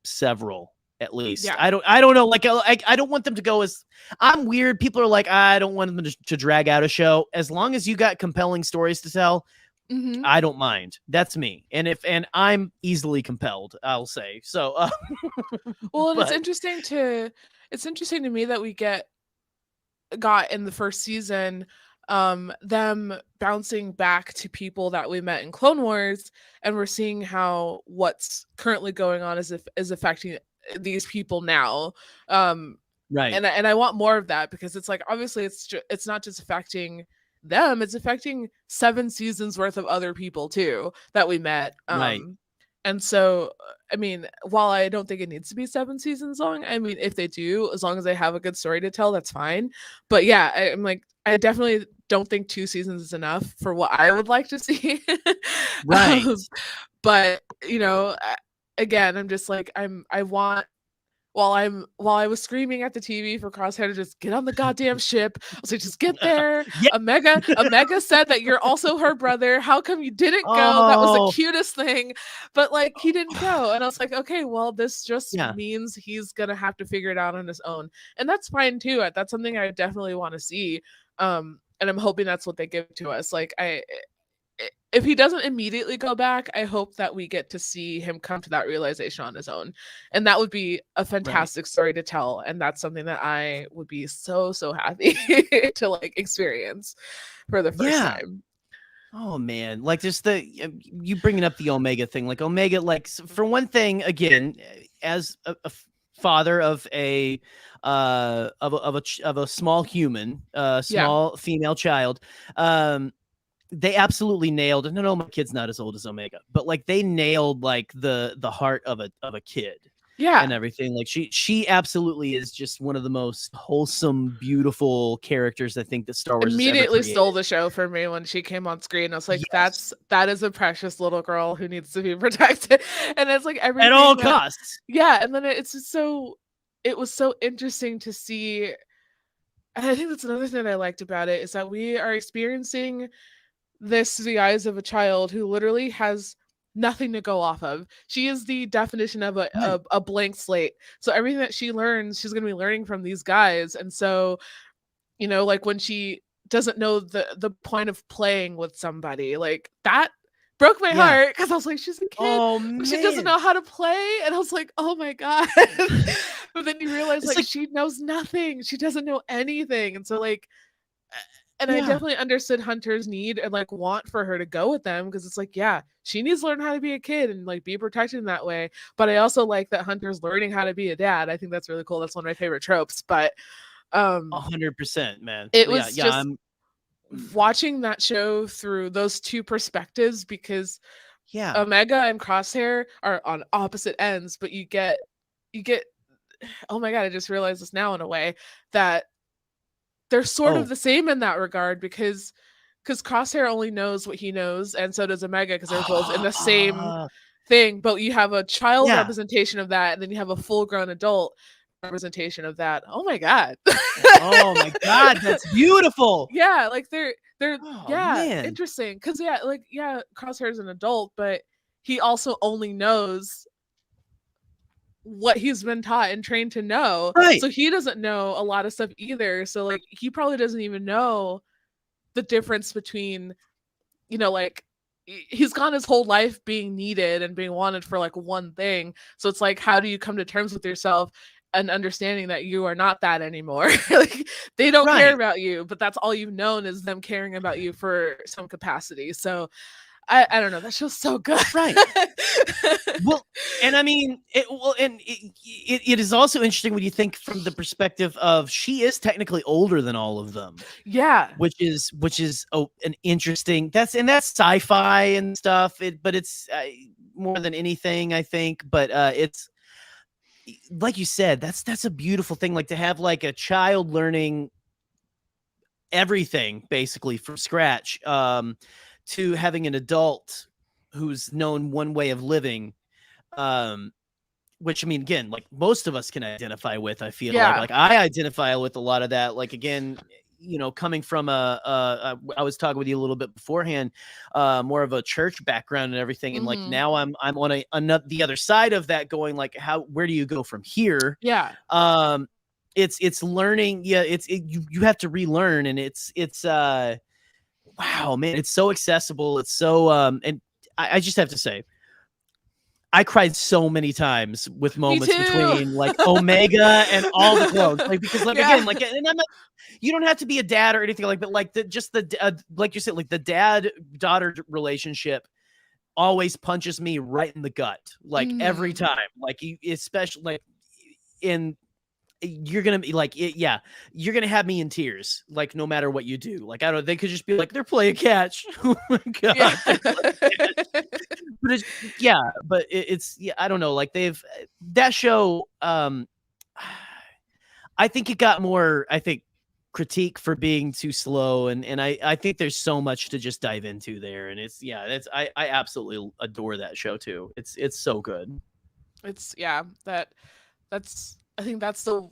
S2: several at least. I don't know. Like, I don't want them to go as, I'm weird. People are like, I don't want them to drag out a show. As long as you got compelling stories to tell, I don't mind. That's me. And I'm easily compelled, I'll say. So,
S3: well, and it's interesting to me that we got in the first season them bouncing back to people that we met in Clone Wars, and we're seeing how what's currently going on is affecting these people now.
S2: Right.
S3: And I want more of that, because it's like, obviously it's not just affecting them, it's affecting 7 seasons worth of other people too that we met.
S2: Right.
S3: And so, I mean, while I don't think it needs to be 7 seasons long, I mean, if they do, as long as they have a good story to tell, that's fine. But yeah, I'm like, I definitely don't think 2 seasons is enough for what I would like to see.
S2: Right.
S3: But you know, again, I'm just like, I want, while I was screaming at the TV for Crosshair to just get on the goddamn ship, I was like, just get there.
S2: Yeah.
S3: Omega said that you're also her brother. How come you didn't go? That was the cutest thing. But like, he didn't go. And I was like, okay, well, this just means he's gonna have to figure it out on his own. And that's fine too. That's something I definitely want to see. And I'm hoping that's what they give to us. Like, if he doesn't immediately go back, I hope that we get to see him come to that realization on his own. And that would be a fantastic story to tell. And that's something that I would be so happy to like experience for the first time.
S2: Oh man, like just you bringing up the Omega thing, like Omega, like for one thing, again, as a father of a small human, small female child, they absolutely nailed it. No, my kid's not as old as Omega, but like they nailed like the heart of a kid.
S3: Yeah.
S2: And everything. Like she absolutely is just one of the most wholesome, beautiful characters I think that Star Wars
S3: immediately stole the show for me when she came on screen. I was like, that is a precious little girl who needs to be protected. And it's like everything
S2: at all costs.
S3: Yeah. And then it was so interesting to see. And I think that's another thing that I liked about it, is that we are experiencing this through the eyes of a child who literally has nothing to go off of. She is the definition of a blank slate. So everything that she learns, she's going to be learning from these guys. And so, you know, like when she doesn't know the point of playing with somebody, like that broke my heart, because I was like, she's a kid, she doesn't know how to play. And I was like, oh my God. But then you realize like she knows nothing. She doesn't know anything. And so like, and I definitely understood Hunter's need and like want for her to go with them, because it's like, yeah, she needs to learn how to be a kid and like be protected in that way. But I also like that Hunter's learning how to be a dad. I think that's really cool. That's one of my favorite tropes. But
S2: 100%, man.
S3: It was just watching that show through those two perspectives, because Omega and Crosshair are on opposite ends, but you get oh my God, I just realized this now in a way that they're sort of the same in that regard, because Crosshair only knows what he knows, and so does Omega, because they're both in the same thing. But you have a child representation of that, and then you have a full-grown adult representation of that. Oh my God.
S2: Oh my God, that's beautiful.
S3: Yeah, like they're interesting, because Crosshair is an adult, but he also only knows what he's been taught and trained to know. So he doesn't know a lot of stuff either. So like he probably doesn't even know the difference between, you know, like he's gone his whole life being needed and being wanted for like one thing. So it's like, how do you come to terms with yourself and understanding that you are not that anymore? Like they don't care about you, but that's all you've known, is them caring about you for some capacity. So I don't know. That show's so good.
S2: Right. Well, and I mean, it is also interesting when you think from the perspective of she is technically older than all of them.
S3: Yeah.
S2: Which is an interesting, that's sci-fi and stuff. But it's more than anything, I think. But it's like you said, that's a beautiful thing. Like to have like a child learning everything basically from scratch. To having an adult who's known one way of living, which I mean, again, like most of us can identify with. I feel like I identify with a lot of that. Like again, you know, coming from I was talking with you a little bit beforehand, more of a church background and everything, and like now I'm on the other side of that, going like, where do you go from here?
S3: Yeah.
S2: It's learning. Yeah, you have to relearn, and it's wow, man, it's so accessible. It's so and I just have to say, I cried so many times with moments
S3: too.
S2: between like Omega and all the clones, like because like
S3: Yeah.
S2: again, like, and I'm not, you don't have to be a dad or anything like, but like the like you said, like the dad-daughter relationship always punches me right in the gut, like every time, like you, especially like in. You're gonna be like, yeah, you're gonna have me in tears, like no matter what you do. Like I don't. They could just be like, they're playing catch. Oh my god,
S3: Yeah.
S2: but it's yeah, but it's yeah. I don't know. Like they've that show. I think it got more. I think critique for being too slow, and I think there's so much to just dive into there, and it's yeah. That's I absolutely adore that show too. It's so good.
S3: It's yeah. That's I think that's the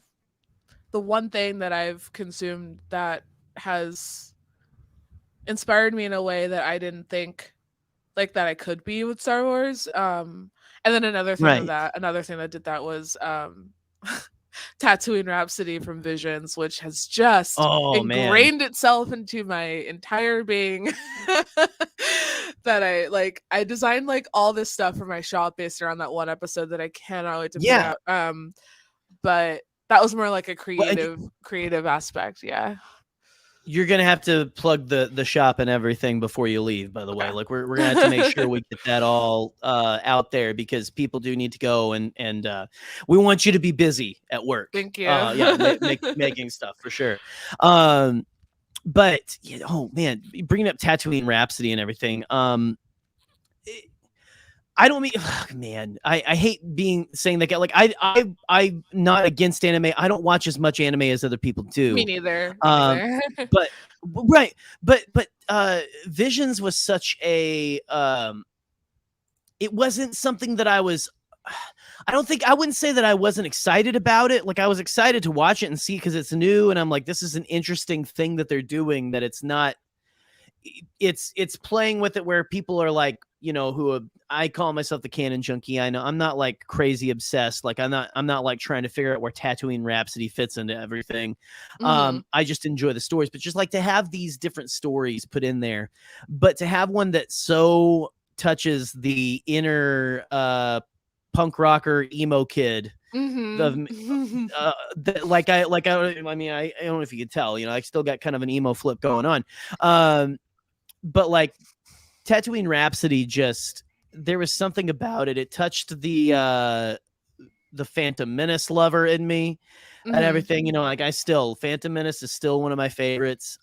S3: one thing that I've consumed that has inspired me in a way that I didn't think like that I could be with Star Wars. And then another thing that did that was Tatooine Rhapsody from Visions, which has just ingrained itself into my entire being. That I designed like all this stuff for my shop based around that one episode that I cannot wait to put out. But that was more like a creative aspect. Yeah.
S2: You're gonna have to plug the shop and everything before you leave, by the way. Like we're gonna have to make sure we get that all out there, because people do need to go, and we want you to be busy at work.
S3: Thank you.
S2: Making stuff for sure. But oh man, bringing up Tatooine Rhapsody and everything. I don't mean, man, I hate saying that. Like I'm not against anime. I don't watch as much anime as other people do.
S3: Me neither.
S2: But right, but Visions was such a it wasn't something that I was. I wouldn't say that I wasn't excited about it. Like I was excited to watch it and see, because it's new, and I'm like, this is an interesting thing that they're doing. That it's not. It's playing with it where people are like, I call myself the canon junkie. I know I'm not like crazy obsessed. Like I'm not like trying to figure out where Tatooine Rhapsody fits into everything. I just enjoy the stories, but just like to have these different stories put in there, but to have one that so touches the inner punk rocker emo kid. I mean, I don't know if you could tell, I still got kind of an emo flip going on. But like Tatooine Rhapsody, just there was something about it. It touched the Phantom Menace lover in me and everything. Like Phantom Menace is still one of my favorites.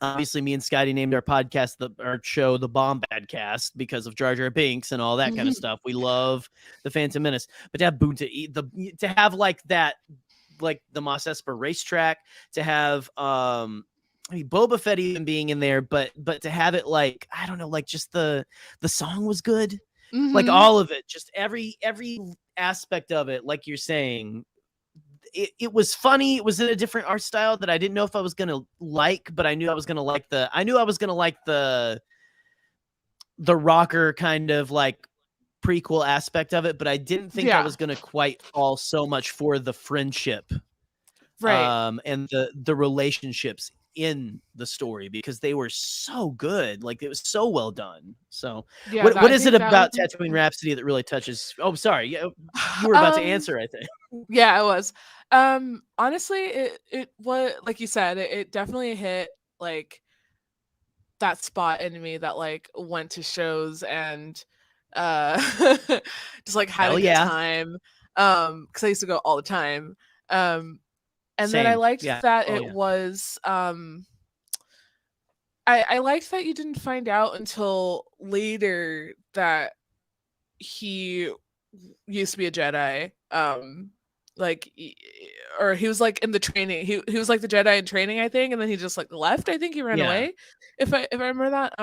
S2: Obviously, me and Scotty named our podcast, our show, the Bombadcast, because of Jar Jar Binks and all that kind of stuff. We love the Phantom Menace, but to have to have like that, like the Mos Espa racetrack, to have Boba Fett even being in there, but to have it like, I don't know, like just the song was good, like all of it, just every aspect of it, like you're saying. It was funny. It was in a different art style that I didn't know if I was gonna like, but I knew I was gonna like the rocker kind of like prequel aspect of it, but I didn't think I was gonna quite fall so much for the friendship,
S3: right?
S2: And the relationships in the story, because they were so good. Like it was so well done. So what is it about Tatooine Rhapsody that really touches? Oh, sorry. Yeah, you were about to answer, I think.
S3: Yeah, I was. Honestly, it was like you said, it definitely hit like that spot in me that like went to shows and just like had a good time. Because I used to go all the time. And then I liked that it was I liked that you didn't find out until later that he used to be a Jedi. Like, or he was like in the training. He was like the Jedi in training, I think, and then he just like left. I think he ran away, if I remember that.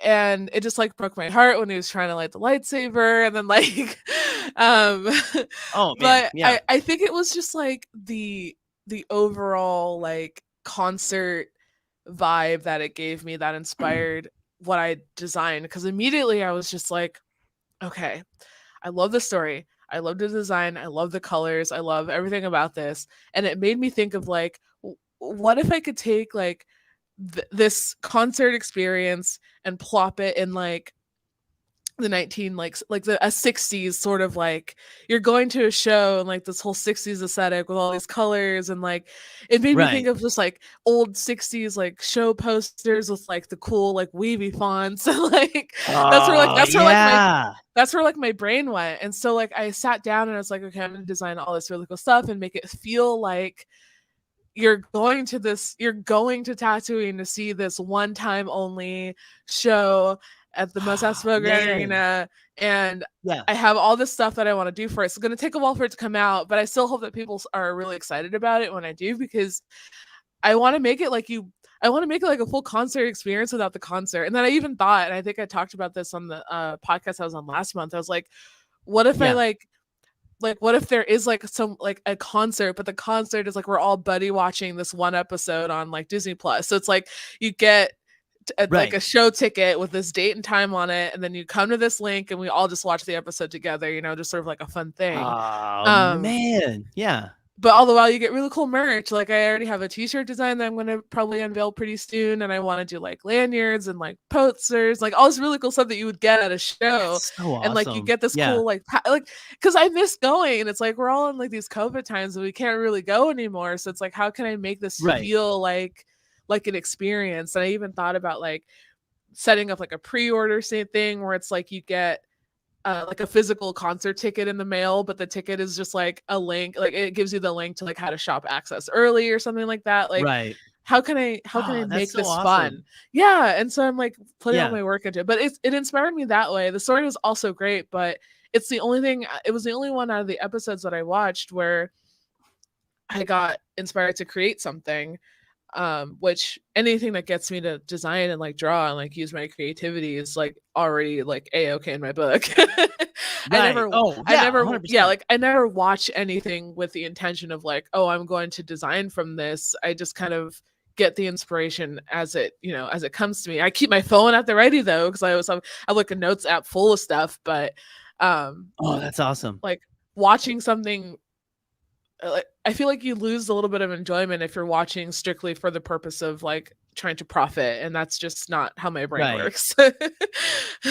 S3: And it just like broke my heart when he was trying to light the lightsaber, and then like,
S2: oh man,
S3: but I think it was just like the overall like concert vibe that it gave me that inspired what I designed, because immediately I was just like, okay, I love the story, I love the design, I love the colors, I love everything about this. And it made me think of like, what if I could take like this concert experience and plop it in like the 19 like a 60s sort of like you're going to a show and like this whole 60s aesthetic with all these colors, and like it made me think of just like old 60s like show posters with like the cool like weavy fonts and like that's where like my brain went. And so like I sat down and I was like, okay, I'm gonna design all this really cool stuff and make it feel like you're going to Tatooine to see this one time only show at the Mos Espa Grand Arena, and I have all this stuff that I want to do for it. It's going to take a while for it to come out, but I still hope that people are really excited about it when I do, because I want to make it like a full concert experience without the concert. And then I even thought, and I think I talked about this on the podcast I was on last month, I was like, what if I what if there is like some like a concert, but the concert is like we're all buddy watching this one episode on like Disney Plus. So it's like you get like a show ticket with this date and time on it, and then you come to this link and we all just watch the episode together, you know, just sort of like a fun thing.
S2: Oh man, yeah.
S3: But all the while you get really cool merch. Like I already have a t-shirt design that I'm going to probably unveil pretty soon, and I want to do like lanyards and like posters, like all this really cool stuff that you would get at a show.
S2: So awesome.
S3: And like you get this cool like because I miss going, and it's like we're all in like these COVID times and we can't really go anymore, so it's like how can I make this feel like an experience? And I even thought about like setting up like a pre-order thing where it's like you get like a physical concert ticket in the mail, but the ticket is just like a link, like it gives you the link to like how to shop access early or something like that. Like how can I make this fun? Yeah. And so I'm like putting all my work into it, but it inspired me that way. The story was also great, but it was the only one out of the episodes that I watched where I got inspired to create something. Which anything that gets me to design and like draw and like use my creativity is like already like a-okay in my book. I never watch anything with the intention of like, oh, I'm going to design from this. I just kind of get the inspiration as it comes to me. I keep my phone at the ready though, because I have like a notes app full of stuff, but
S2: that's awesome.
S3: Like watching something, I feel like you lose a little bit of enjoyment if you're watching strictly for the purpose of like trying to profit, and that's just not how my brain works.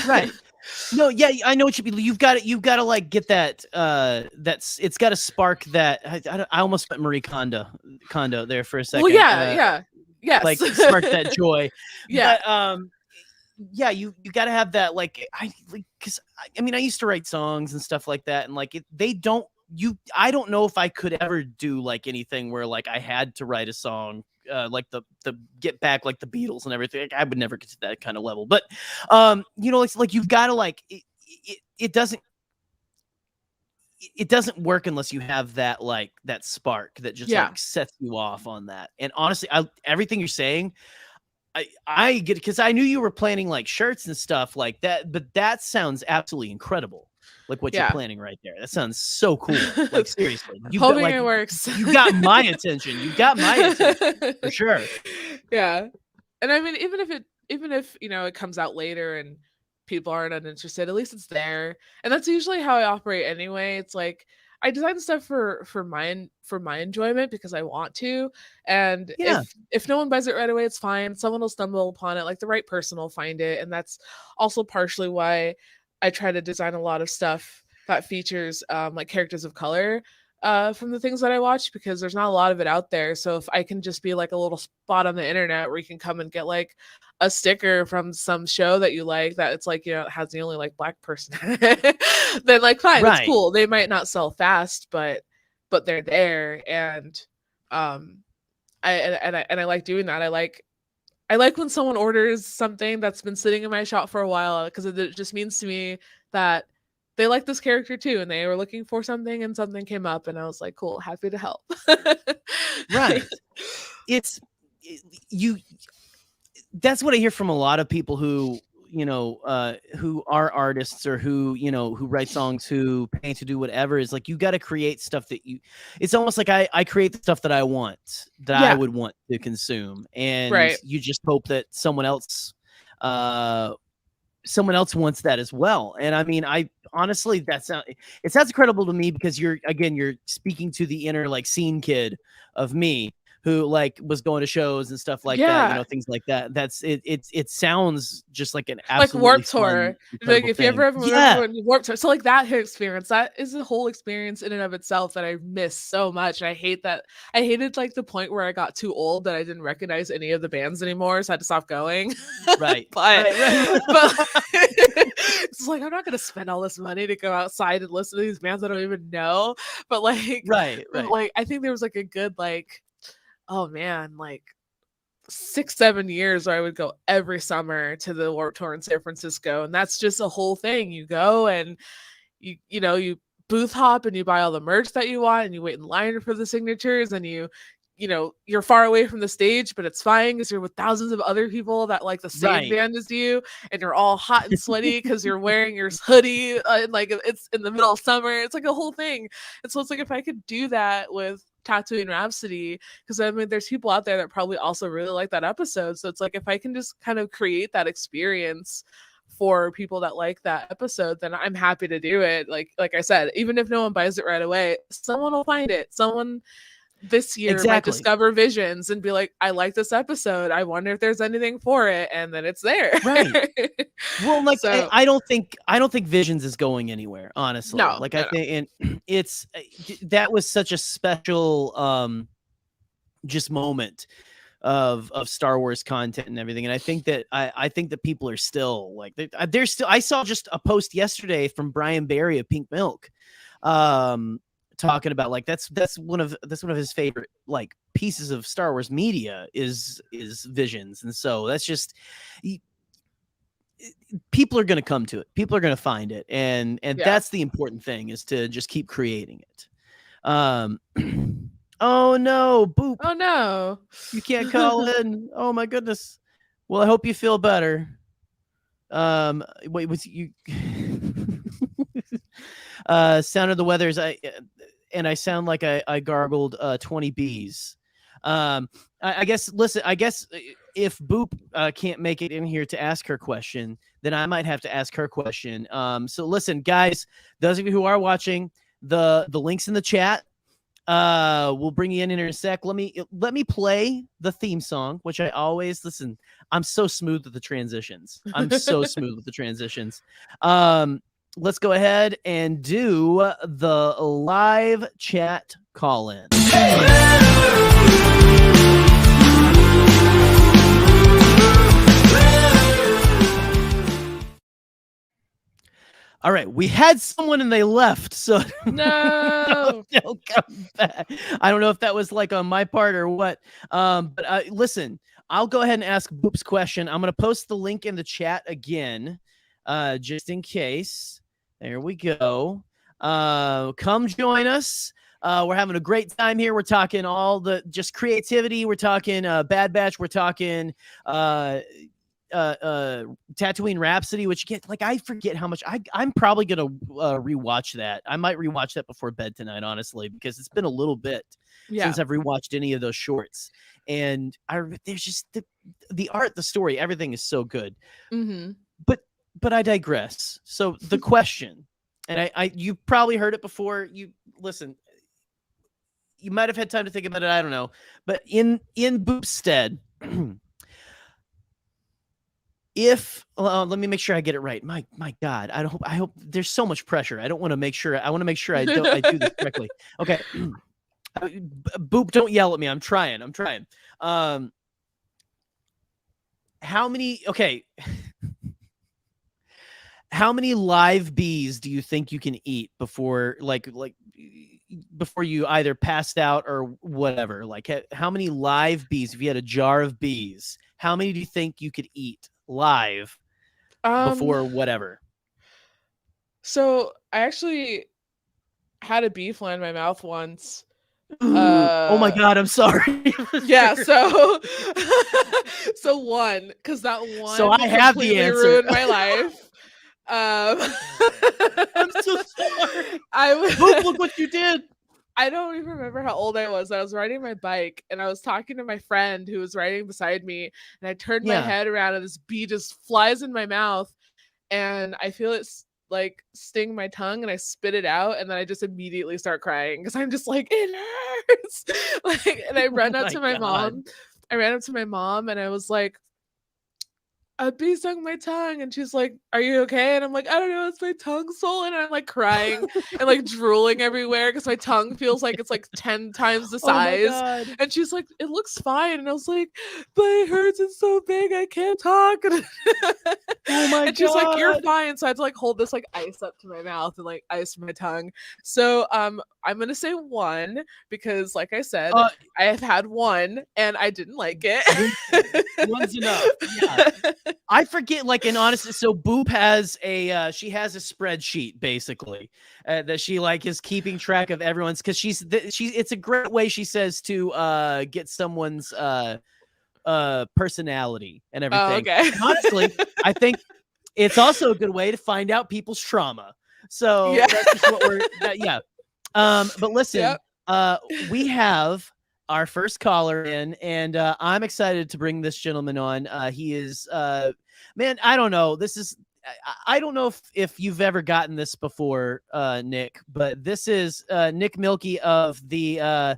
S2: Right. No, yeah, I know what you mean. You've got to like get that. It's got to spark that. I almost put Marie Kondo there for a second.
S3: Well, yes,
S2: like spark that joy.
S3: Yeah.
S2: But, you got to have that. Like because I mean, I used to write songs and stuff like that, and like I don't know if I could ever do like anything where like I had to write a song like the Get Back, like the Beatles and everything. Like, I would never get to that kind of level. But it's like you've got to like it doesn't work unless you have that like that spark that just like sets you off on that. And honestly, everything you're saying, I get it, because I knew you were planning like shirts and stuff like that, but that sounds absolutely incredible. Like what you're planning right there. That sounds so cool. Like seriously.
S3: Hoping it works.
S2: You got my attention. For sure.
S3: Yeah. And I mean, even if it comes out later and people aren't uninterested, at least it's there. And that's usually how I operate anyway. It's like I design stuff for my enjoyment because I want to. And if no one buys it right away, it's fine. Someone will stumble upon it, like the right person will find it. And that's also partially why I try to design a lot of stuff that features like characters of color from the things that I watch, because there's not a lot of it out there. So if I can just be like a little spot on the internet where you can come and get like a sticker from some show that you like, that it's like, it has the only like Black person, then like fine, it's cool. They might not sell fast, but they're there. And I like doing that. I like when someone orders something that's been sitting in my shop for a while, because it just means to me that they like this character too, and they were looking for something and something came up, and I was like, cool, happy to help.
S2: Right. That's what I hear from a lot of people who are artists, or who write songs, who paint, to do whatever, is like, you got to create stuff that it's almost like I create the stuff that I want, that I would want to consume. And you just hope that someone else wants that as well. And I mean, I honestly, it sounds incredible to me, because you're speaking to the inner like scene kid of me, who like was going to shows and stuff like that, you know, things like that. That's it. It sounds just like an absolutely
S3: like Warped
S2: fun,
S3: Tour. Like if you
S2: thing.
S3: ever remember Warped Tour, so like that experience, that is a whole experience in and of itself that I miss so much. And I hate that. I hated like the point where I got too old that I didn't recognize any of the bands anymore, so I had to stop going.
S2: Right.
S3: but
S2: right.
S3: it's like I'm not gonna spend all this money to go outside and listen to these bands I don't even know. But like,
S2: right.
S3: like I think there was like a good like, oh man, like 6-7 years where I would go every summer to the Warped Tour in San Francisco, and that's just a whole thing. You go and you know, you booth hop and you buy all the merch that you want, and you wait in line for the signatures, and you know, you're far away from the stage, but it's fine because you're with thousands of other people that like the same band as you, and you're all hot and sweaty because you're wearing your hoodie, and like it's in the middle of summer. It's like a whole thing. And so it's like if I could do that with Tattooing Rhapsody, because I mean there's people out there that probably also really like that episode. So it's like if I can just kind of create that experience for people that like that episode, then I'm happy to do it. Like I said, even if no one buys it right away, someone will find it. Someone this year might discover Visions and be like, I like this episode, I wonder if there's anything for it, and then it's there.
S2: Right. Well, like so, I don't think Visions is going anywhere, honestly.
S3: No,
S2: like I think and it's that was such a special just moment of Star Wars content and everything. And I think that I think that people are still like they're still. I saw just a post yesterday from Brian Barry of Pink Milk, talking about like that's one of his favorite like pieces of Star Wars media is Visions. And so that's just people are going to come to it. People are going to find it. And that's the important thing, is to just keep creating it. Oh no, Boop.
S3: Oh no.
S2: You can't call in. Oh my goodness. Well, I hope you feel better. Wait, was you Sound of the Weathers, I sound like I gargled 20 bees. I guess if Boop can't make it in here to ask her question, then I might have to ask her question. So listen, guys, those of you who are watching, the links in the chat. We'll bring you in a sec. Let me play the theme song, which I always listen. I'm so smooth with the transitions. Let's go ahead and do the live chat call in. All right, we had someone and they left, so
S3: no,
S2: they'll come back. I don't know if that was like on my part or what. But listen, I'll go ahead and ask Boop's question. I'm going to post the link in the chat again, just in case. There we go. Come join us. We're having a great time here. We're talking all the just creativity. We're talking Bad Batch. We're talking Tatooine Rhapsody, which get like I forget how much I'm probably gonna rewatch that. I might rewatch that before bed tonight, honestly, because it's been a little bit since I've rewatched any of those shorts. And there's just the art, the story, everything is so good.
S3: Mm-hmm.
S2: But I digress. So the question, and I you probably heard it before. You listen. You might have had time to think about it. I don't know. But in Boop's stead, if let me make sure I get it right. My God, I hope there's so much pressure. I want to make sure I do this correctly. Okay. Boop, don't yell at me. I'm trying. How many live bees do you think you can eat before before you either passed out or whatever? Like how many live bees, if you had a jar of bees, how many do you think you could eat live before whatever?
S3: So I actually had a bee fly in my mouth once.
S2: Oh my God, I'm sorry.
S3: Yeah, so one, because that one
S2: so I have the answer.
S3: Ruined my life.
S2: I'm so sorry. Look what you did.
S3: I don't even remember how old I was. I was riding my bike and I was talking to my friend who was riding beside me, and I turned my head around and this bee just flies in my mouth, and I feel it's like sting my tongue and I spit it out, and then I just immediately start crying because I'm just like, it hurts. Like, and I ran up to my mom. I ran up to my mom and I was like, a bee stung my tongue, and she's like, are you okay? And I'm like, I don't know, it's my tongue swollen, and I'm like crying and like drooling everywhere because my tongue feels like it's like 10 times the size. And she's like, it looks fine. And I was like, but it hurts, it's so big, I can't talk. And she's like, you're fine. So I had to like hold this like ice up to my mouth and like ice my tongue. So I'm gonna say 1 because like I said, I have had 1 and I didn't like it.
S2: 1's enough. Yeah. I forget, like, in honesty, so Boop has she has a spreadsheet basically that she like is keeping track of everyone's, because it's a great way, she says, to get someone's personality and everything.
S3: Oh, okay.
S2: And honestly, I think it's also a good way to find out people's trauma. So
S3: yeah.
S2: That's just what we're but listen, we have our first caller in, and I'm excited to bring this gentleman on. He is, man, I don't know. I don't know if you've ever gotten this before, Nick, but this is Nick Milky of the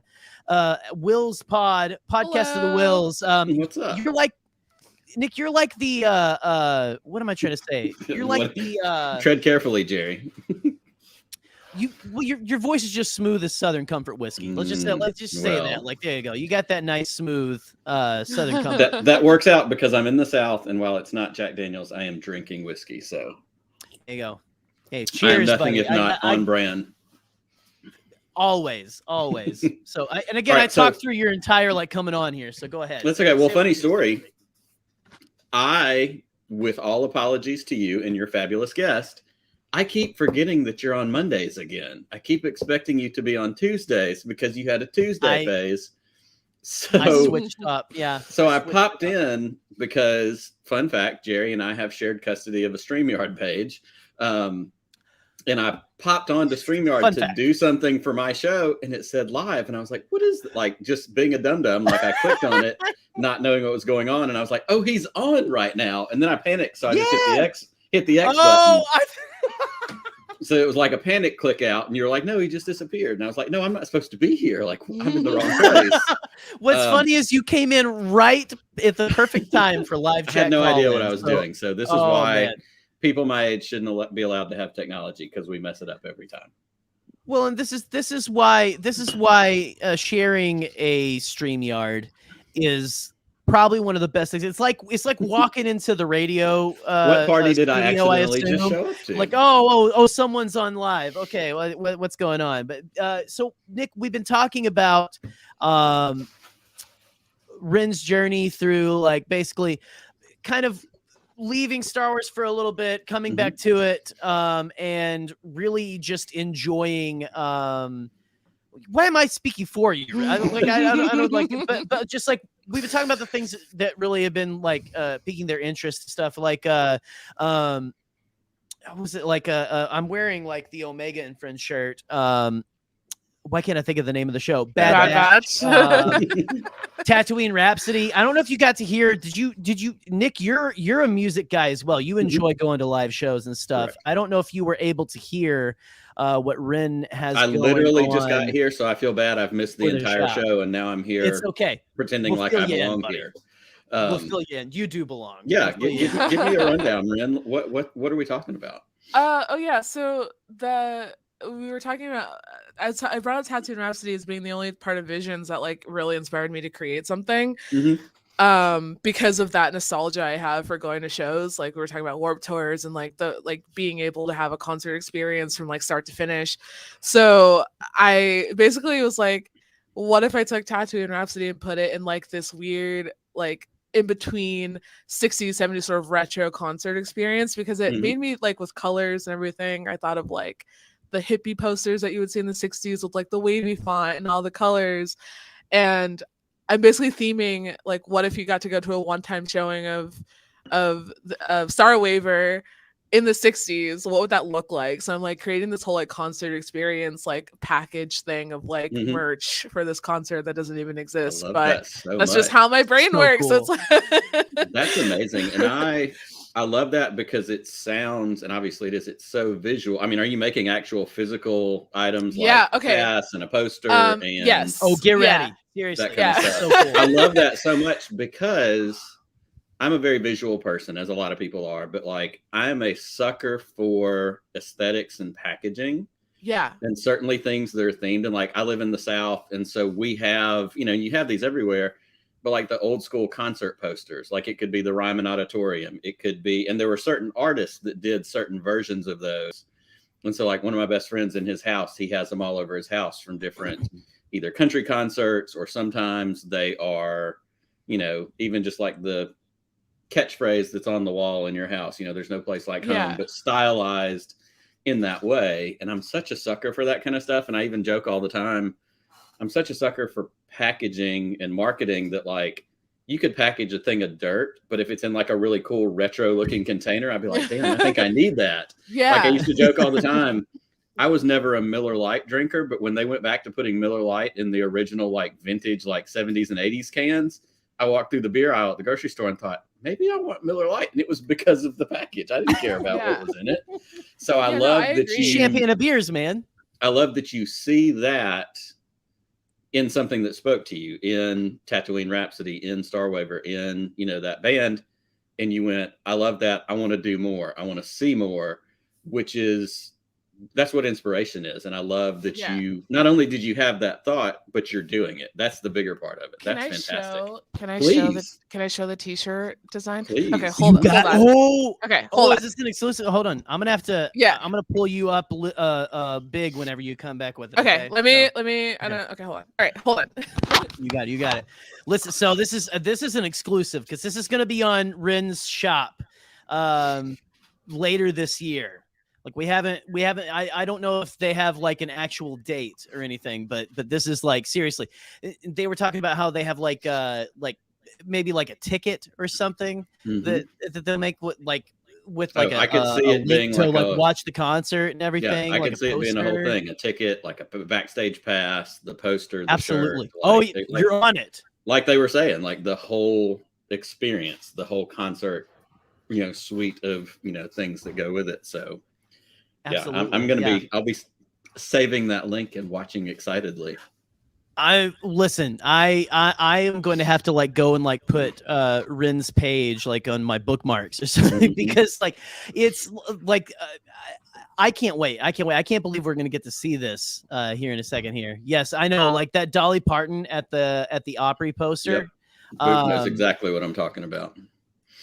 S2: Will's Podcast of the Wills.
S4: What's up?
S2: You're like, Nick, you're like the what am I trying to say? You're like the
S4: tread carefully, Jerry.
S2: Your voice is just smooth as Southern Comfort whiskey. Let's just say that. Like, there you go. You got that nice smooth Southern Comfort.
S4: That works out because I'm in the South, and while it's not Jack Daniels, I am drinking whiskey. So
S2: there you go. Hey, cheers,
S4: nothing
S2: buddy.
S4: if not on brand.
S2: Always. So, I talked through your entire like coming on here. So go ahead.
S4: That's okay. Well, funny story. I, with all apologies to you and your fabulous guest, I keep forgetting that you're on Mondays again. I keep expecting you to be on Tuesdays because you had a Tuesday phase. So
S2: I switched up. Yeah.
S4: So I popped in because, fun fact, Jerry and I have shared custody of a StreamYard page. And I popped on to StreamYard to do something for my show, and it said live. And I was like, what is that? Like, just being a dum-dum. Like, I clicked on it, not knowing what was going on. And I was like, oh, he's on right now. And then I panicked. So I just hit the X button. So it was like a panic click out, and you're like, no, he just disappeared. And I was like, no, I'm not supposed to be here. Like, I'm in the wrong place.
S2: What's funny is you came in right at the perfect time for live chat.
S4: I had no idea what I was doing. So this is why people my age shouldn't be allowed to have technology, because we mess it up every time.
S2: Well, and this is why sharing a StreamYard is probably one of the best things. It's like walking into the radio.
S4: What party did I accidentally just show up to?
S2: Like, oh, someone's on live. Okay, what's going on? But so Nick, we've been talking about Rin's journey through, like, basically kind of leaving Star Wars for a little bit, coming back to it, and really just enjoying. Why am I speaking for you? I don't like it, but just like we've been talking about the things that really have been like piquing their interest and stuff. Like what was it, like I'm wearing like the Omega and Friends shirt. Why can't I think of the name of the show? Bad Batch. Tatooine Rhapsody. I don't know if you got to hear. Did you, Nick? You're a music guy as well. You enjoy going to live shows and stuff. Right. I don't know if you were able to hear what Rin has.
S4: I literally just got here, so I feel bad. I've missed the entire show, and now I'm here.
S2: It's okay.
S4: Pretending like I belong here.
S2: We'll fill you in. You do belong.
S4: Yeah, give me a rundown, Rin. What are we talking about?
S3: So we were talking about. I brought up Tatooine Rhapsody as being the only part of Visions that like really inspired me to create something. Because of that nostalgia I have for going to shows. Like we were talking about Warped Tours and like being able to have a concert experience from like start to finish. So I basically was like, what if I took Tatooine Rhapsody and put it in like this weird like in between 60s 70s sort of retro concert experience, because it made me like with colors and everything. I thought of like the hippie posters that you would see in the 60s with like the wavy font and all the colors. And I'm basically theming like, what if you got to go to a one-time showing of Star Waver in the 60s? What would that look like? So I'm like creating this whole like concert experience, like package thing of like merch for this concert that doesn't even exist. But that's just how my brain works.
S2: Cool.
S3: So it's
S4: That's amazing. And I love that because it sounds, and obviously it's so visual. I mean, are you making actual physical items like a pass and a poster and
S3: yes.
S2: Oh, get ready. Seriously.
S4: that kind of stuff?
S2: So cool.
S4: I love that so much because I'm a very visual person, as a lot of people are, but like I'm a sucker for aesthetics and packaging.
S3: Yeah.
S4: And certainly things that are themed. And like I live in the South, and so we have, you have these everywhere. But like the old school concert posters, like it could be the Ryman Auditorium. It could be, and there were certain artists that did certain versions of those. And so like one of my best friends in his house, he has them all over his house from different either country concerts, or sometimes they are, even just like the catchphrase that's on the wall in your house, there's no place like home, but stylized in that way. And I'm such a sucker for that kind of stuff. And I even joke all the time, I'm such a sucker for packaging and marketing that like you could package a thing of dirt, but if it's in like a really cool retro looking container, I'd be like, damn, I think I need that.
S3: Yeah.
S4: Like I used to joke all the time. I was never a Miller Lite drinker, but when they went back to putting Miller Lite in the original like vintage like 70s and 80s cans, I walked through the beer aisle at the grocery store and thought, maybe I want Miller Lite. And it was because of the package. I didn't care about what was in it. So I love that you
S2: champagne of beers, man.
S4: I love that you see that in something that spoke to you, in Tatooine Rhapsody, in Star Waver, in, that band. And you went, I love that. I want to do more. I want to see more, that's what inspiration is. And I love that you, not only did you have that thought, but you're doing it. That's the bigger part of it. That's fantastic.
S3: Can I show the t-shirt design?
S4: Please.
S3: Okay, hold on. Okay, hold on.
S2: Is this an exclusive? Hold on. I'm gonna have to.
S3: Yeah.
S2: I'm gonna pull you up big whenever you come back with it.
S3: Okay. Let me. Okay, hold on. All right, hold on.
S2: You got it. Listen. So this is an exclusive because this is gonna be on Rin's shop, later this year. Like we haven't. I don't know if they have like an actual date or anything, but this is like seriously. They were talking about how they have like maybe like a ticket or something that they'll make with
S4: I could see it being
S2: to
S4: like
S2: watch the concert and everything.
S4: Yeah, I
S2: like
S4: could see it being a whole thing, a ticket, like a backstage pass, the poster, the
S2: absolutely.
S4: shirt,
S2: You're on it.
S4: Like they were saying, like the whole experience, the whole concert, suite of things that go with it. So
S2: absolutely.
S4: I'm gonna I'll be saving that link and watching excitedly.
S2: I am going to have to like go and like put Rin's page like on my bookmarks or something because like it's like I can't wait. I can't believe we're going to get to see this here in a second here. Yes, I know, like that Dolly Parton at the Opry poster.
S4: Yep. That's exactly what I'm talking about.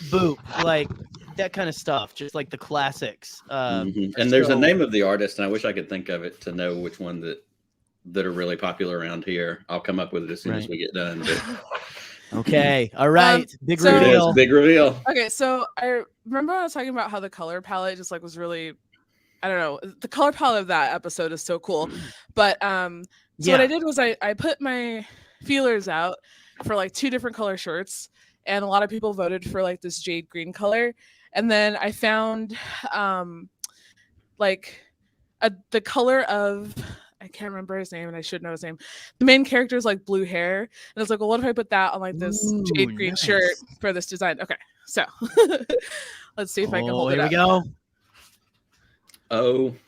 S2: Boop, like that kind of stuff, just like the classics.
S4: And there's a name of the artist, and I wish I could think of it to know which one that are really popular around here. I'll come up with it as soon as we get done. But...
S2: Okay. All right. Big
S3: so,
S2: reveal.
S4: It is, big reveal.
S3: Okay. So I remember I was talking about how the color palette just like was really, I don't know, the color palette of that episode is so cool. But what I did was I put my feelers out for like 2 different color shirts, and a lot of people voted for like this jade green color. And then I found the color of, I can't remember his name, and I should know his name. The main character is like blue hair, and I was like, well, what if I put that on like this jade green shirt for this design? Okay, so let's see if I can hold it up.
S2: Here we go.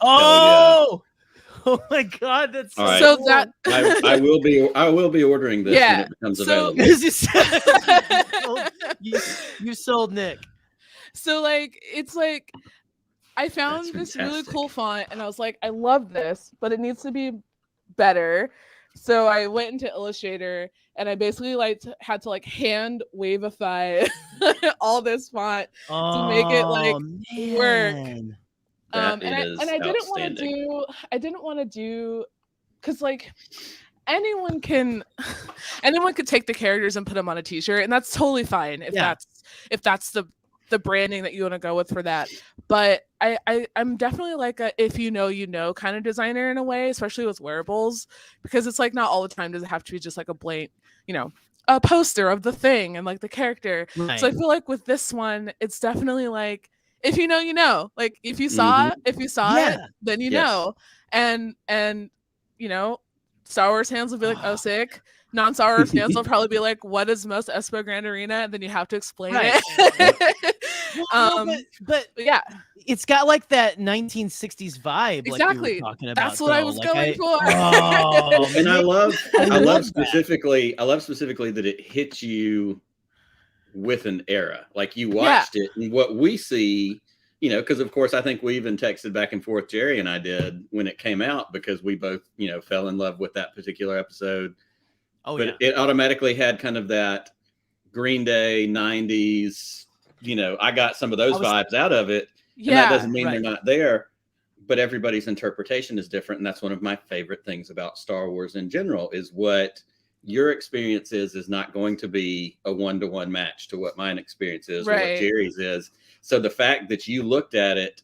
S4: Oh!
S2: Oh my God, that's
S4: right.
S3: So that
S4: I will be ordering this when it becomes available.
S2: You sold Nick.
S3: So like it's like I found this really cool font, and I was like, I love this, but it needs to be better. So I went into Illustrator, and I basically had to hand wavify all this font to make it work. And I didn't want to do because like anyone could take the characters and put them on a t-shirt, and that's totally fine if that's the branding that you want to go with for that. But I'm definitely like a if you know kind of designer in a way, especially with wearables, because it's like not all the time does it have to be just like a blank, a poster of the thing and like the character. Right. So I feel like with this one, it's definitely like if you know, like if you saw it, then you know. And Star Wars fans will be like, oh, sick. Non-Star Wars fans will probably be like, what is most Espo Grand Arena? And then you have to explain it.
S2: But
S3: yeah,
S2: it's got like that 1960s vibe.
S3: exactly.
S2: Like you were talking about.
S3: That's what I was going for.
S4: Oh, and I love
S2: specifically
S4: that it hits you with an era. Like you watched it, and what we see, because of course I think we even texted back and forth, Jerry and I did, when it came out, because we both, fell in love with that particular episode. But it automatically had kind of that Green Day 90s, I got some of those vibes out of it. And that doesn't mean they're not there, but everybody's interpretation is different. And that's one of my favorite things about Star Wars in general, is what your experience is not going to be a 1-to-1 match to what mine experience is, or what Jerry's is. So the fact that you looked at it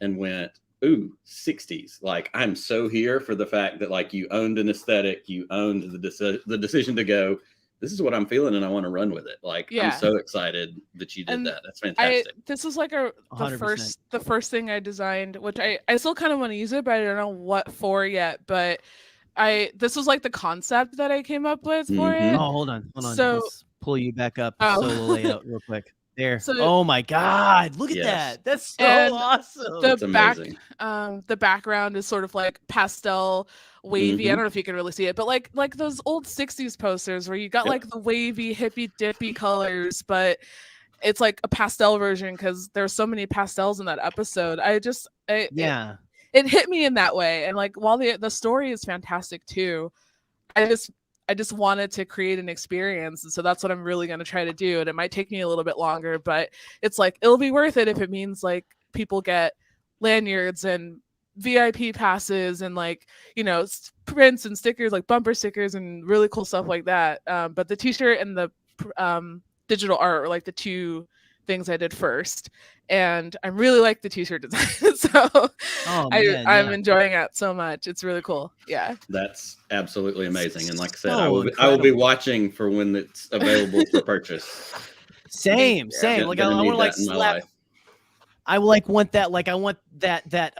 S4: and went, ooh, 60s, like I'm so here for the fact that like you owned an aesthetic, you owned the decision to go, this is what I'm feeling and I want to run with it. Like I'm so excited that you did that. That's fantastic.
S3: This was like the first thing I designed, which I still kind of want to use it, but I don't know what for yet. But this was like the concept that I came up with for it.
S2: Oh, hold on.
S3: So
S2: let's pull you back up. Solo layout real quick. There. So, oh my God! Look at that. That's so awesome.
S3: The background is sort of like pastel, wavy. I don't know if you can really see it, but like those old 60s posters where you got like the wavy, hippy dippy colors, but it's like a pastel version because there's so many pastels in that episode. It hit me in that way, and like while the story is fantastic too, I just wanted to create an experience. And so that's what I'm really going to try to do. And it might take me a little bit longer, but it's like, it'll be worth it if it means like people get lanyards and VIP passes and like, prints and stickers, like bumper stickers and really cool stuff like that. But the t-shirt and the digital art were like the two things I did first. And I really like the t-shirt design. So I'm enjoying it so much. It's really cool. Yeah.
S4: That's absolutely amazing. And like I said, I will be watching for when it's available for purchase.
S2: Same. Like I want to like slap. I want that. Like I want that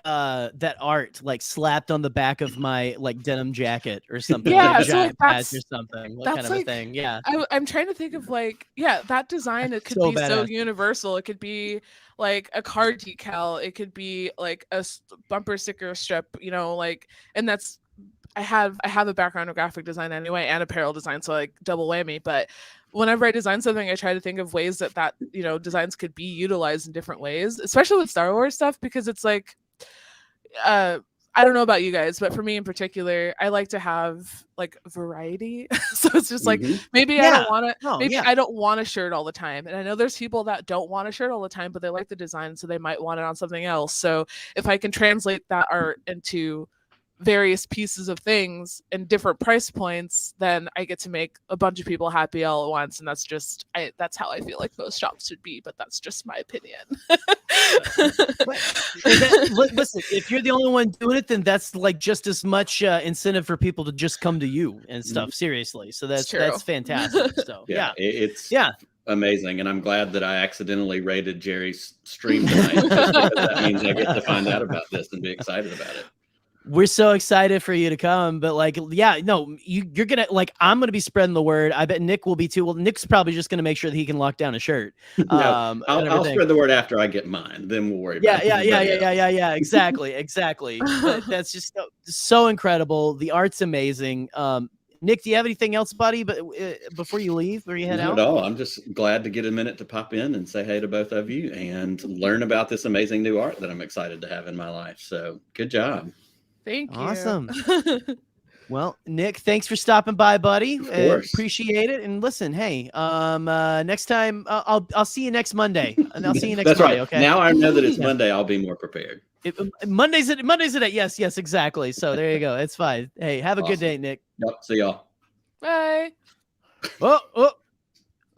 S2: art like slapped on the back of my like denim jacket or something.
S3: Yeah,
S2: like
S3: so
S2: giant patch or something. That kind of a thing. Yeah.
S3: I'm trying to think of like that design. It could be so universal. It could be like a car decal. It could be like a bumper sticker strip. And that's. I have a background in graphic design anyway and apparel design, so like double whammy. But whenever I design something, I try to think of ways that designs could be utilized in different ways, especially with Star Wars stuff, because it's like I don't know about you guys, but for me in particular, I like to have like variety. So it's just like maybe I don't want to I don't want a shirt all the time. And I know there's people that don't want a shirt all the time, but they like the design, so they might want it on something else. So if I can translate that art into various pieces of things and different price points, then I get to make a bunch of people happy all at once. And that's just that's how I feel like most shops should be, but that's just my opinion.
S2: Listen, if you're the only one doing it, then that's like just as much incentive for people to just come to you and stuff. Seriously. So that's fantastic. So
S4: it's amazing. And I'm glad that I accidentally rated Jerry's stream tonight, just because that means I get to find out about this and be excited about it.
S2: We're so excited for you to come, but like, you're gonna like, I'm gonna be spreading the word. I bet Nick will be too. Well, Nick's probably just gonna make sure that he can lock down a shirt.
S4: I'll spread the word after I get mine. Then we'll worry about it.
S2: Yeah. Exactly. But that's just so incredible. The art's amazing. Nick, do you have anything else, buddy? But before you leave, or you head out?
S4: Not at all. I'm just glad to get a minute to pop in and say hey to both of you and learn about this amazing new art that I'm excited to have in my life. So good job.
S3: Thank you.
S2: Awesome. Well, Nick, thanks for stopping by, buddy.
S4: Of course.
S2: Appreciate it. And listen, hey, next time I'll see you next Monday, and I'll see you next
S4: That's
S2: Monday.
S4: Right.
S2: Okay.
S4: Now I know that it's Monday. I'll be more prepared.
S2: Monday's at yes, exactly. So there you go. It's fine. Hey, have a good day, Nick.
S4: Yep. See y'all.
S3: Bye.
S2: Oh.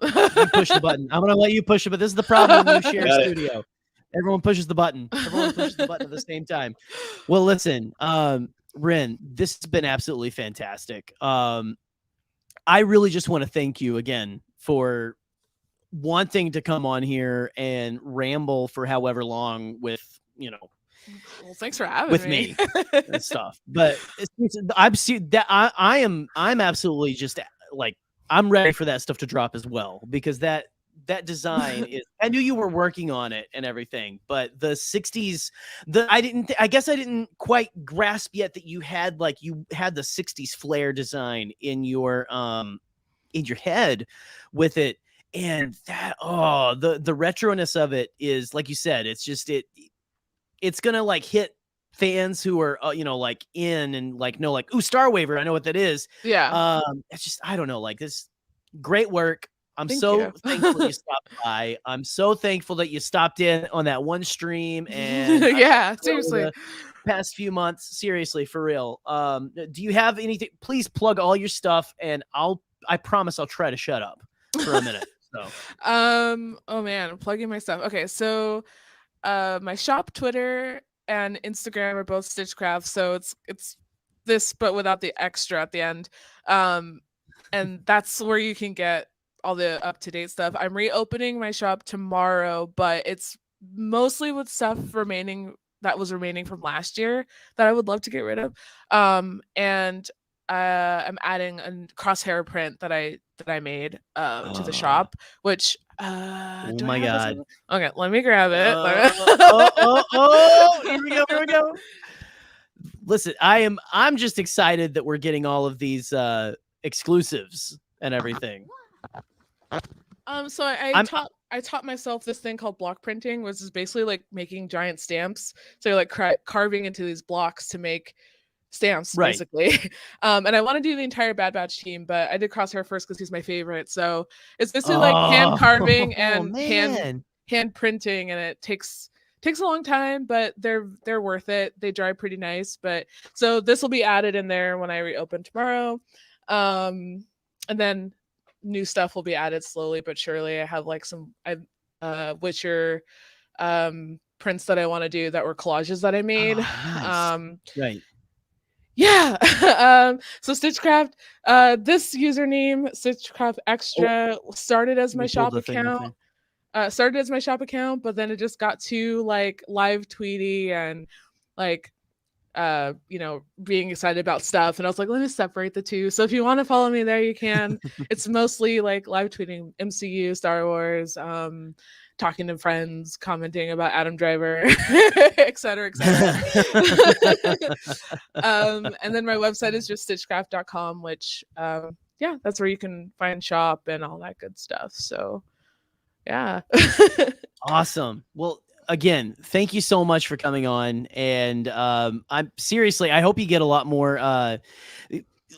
S2: You push the button. I'm gonna let you push it, but this is the problem when you share a studio. Everyone pushes the button. Everyone pushes the button at the same time. Well, listen, Ren, this has been absolutely fantastic. I really just want to thank you again for wanting to come on here and ramble for however long with,
S3: well, thanks for having
S2: me and stuff. But I'm absolutely just like, I'm ready for that stuff to drop as well, because that that design is, I knew you were working on it and everything, but the 60s, I guess I didn't quite grasp yet that you had the 60s flair design in your head with it. And that, the retroness of it is, like you said, it's just, it's going to like hit fans who are, like in and like, know, like, ooh, Star Waver, I know what that is.
S3: Yeah.
S2: It's just, I don't know, like this great work. I'm
S3: Thank
S2: so
S3: you.
S2: thankful you stopped by. I'm so thankful that you stopped in on that one stream. And
S3: yeah, seriously.
S2: Past few months, seriously, for real. Do you have anything? Please plug all your stuff, and I promise I'll try to shut up for a minute. So,
S3: oh man, I'm plugging my stuff. Okay, so my shop Twitter and Instagram are both Stitchcraft, so it's this but without the extra at the end. And that's where you can get all the up-to-date stuff. I'm reopening my shop tomorrow, but it's mostly with stuff that was remaining from last year that I would love to get rid of. And I'm adding a crosshair print that I made to the shop, which
S2: oh my god.
S3: Okay, let me grab it.
S2: Here we go. Listen, I'm just excited that we're getting all of these exclusives and everything.
S3: So I taught myself this thing called block printing, which is basically like making giant stamps. So you're like carving into these blocks to make stamps,
S2: right.
S3: basically. And I want to do the entire Bad Batch team, but I did Crosshair first because he's my favorite. So it's basically like hand carving and hand printing, and it takes a long time, but they're worth it. They dry pretty nice. But so this will be added in there when I reopen tomorrow. And then new stuff will be added slowly but surely. I have like some Witcher prints that I want to do that were collages that I made.
S2: Nice. Right.
S3: Yeah. So Stitchcraft, this username, Stitchcraft Extra, started as my shop account. But then it just got too like live tweety and like being excited about stuff, and I was like, let me separate the two. So if you want to follow me there, you can. It's mostly like live tweeting MCU, Star Wars, talking to friends, commenting about Adam Driver, etc. And then my website is just stitchcraft.com, which that's where you can find shop and all that good stuff. So yeah.
S2: Awesome. Well, again, thank you so much for coming on. And I'm seriously, I hope you get a lot more.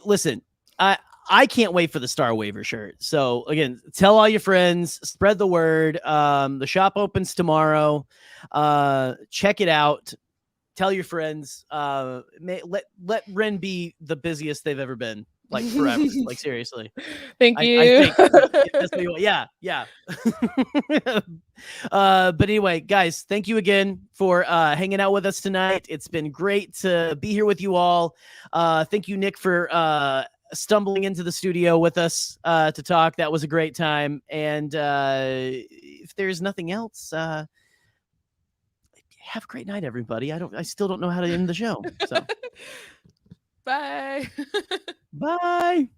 S2: Listen, I can't wait for the Star Waver shirt. So again, tell all your friends, spread the word. The shop opens tomorrow. Check it out. Tell your friends. Let Ren be the busiest they've ever been. Like forever. Like seriously.
S3: Thank you.
S2: Yeah. But anyway, guys, thank you again for hanging out with us tonight. It's been great to be here with you all. Thank you, Nick, for stumbling into the studio with us to talk. That was a great time. And if there's nothing else, have a great night, everybody. I still don't know how to end the show. So
S3: Bye.
S2: Bye.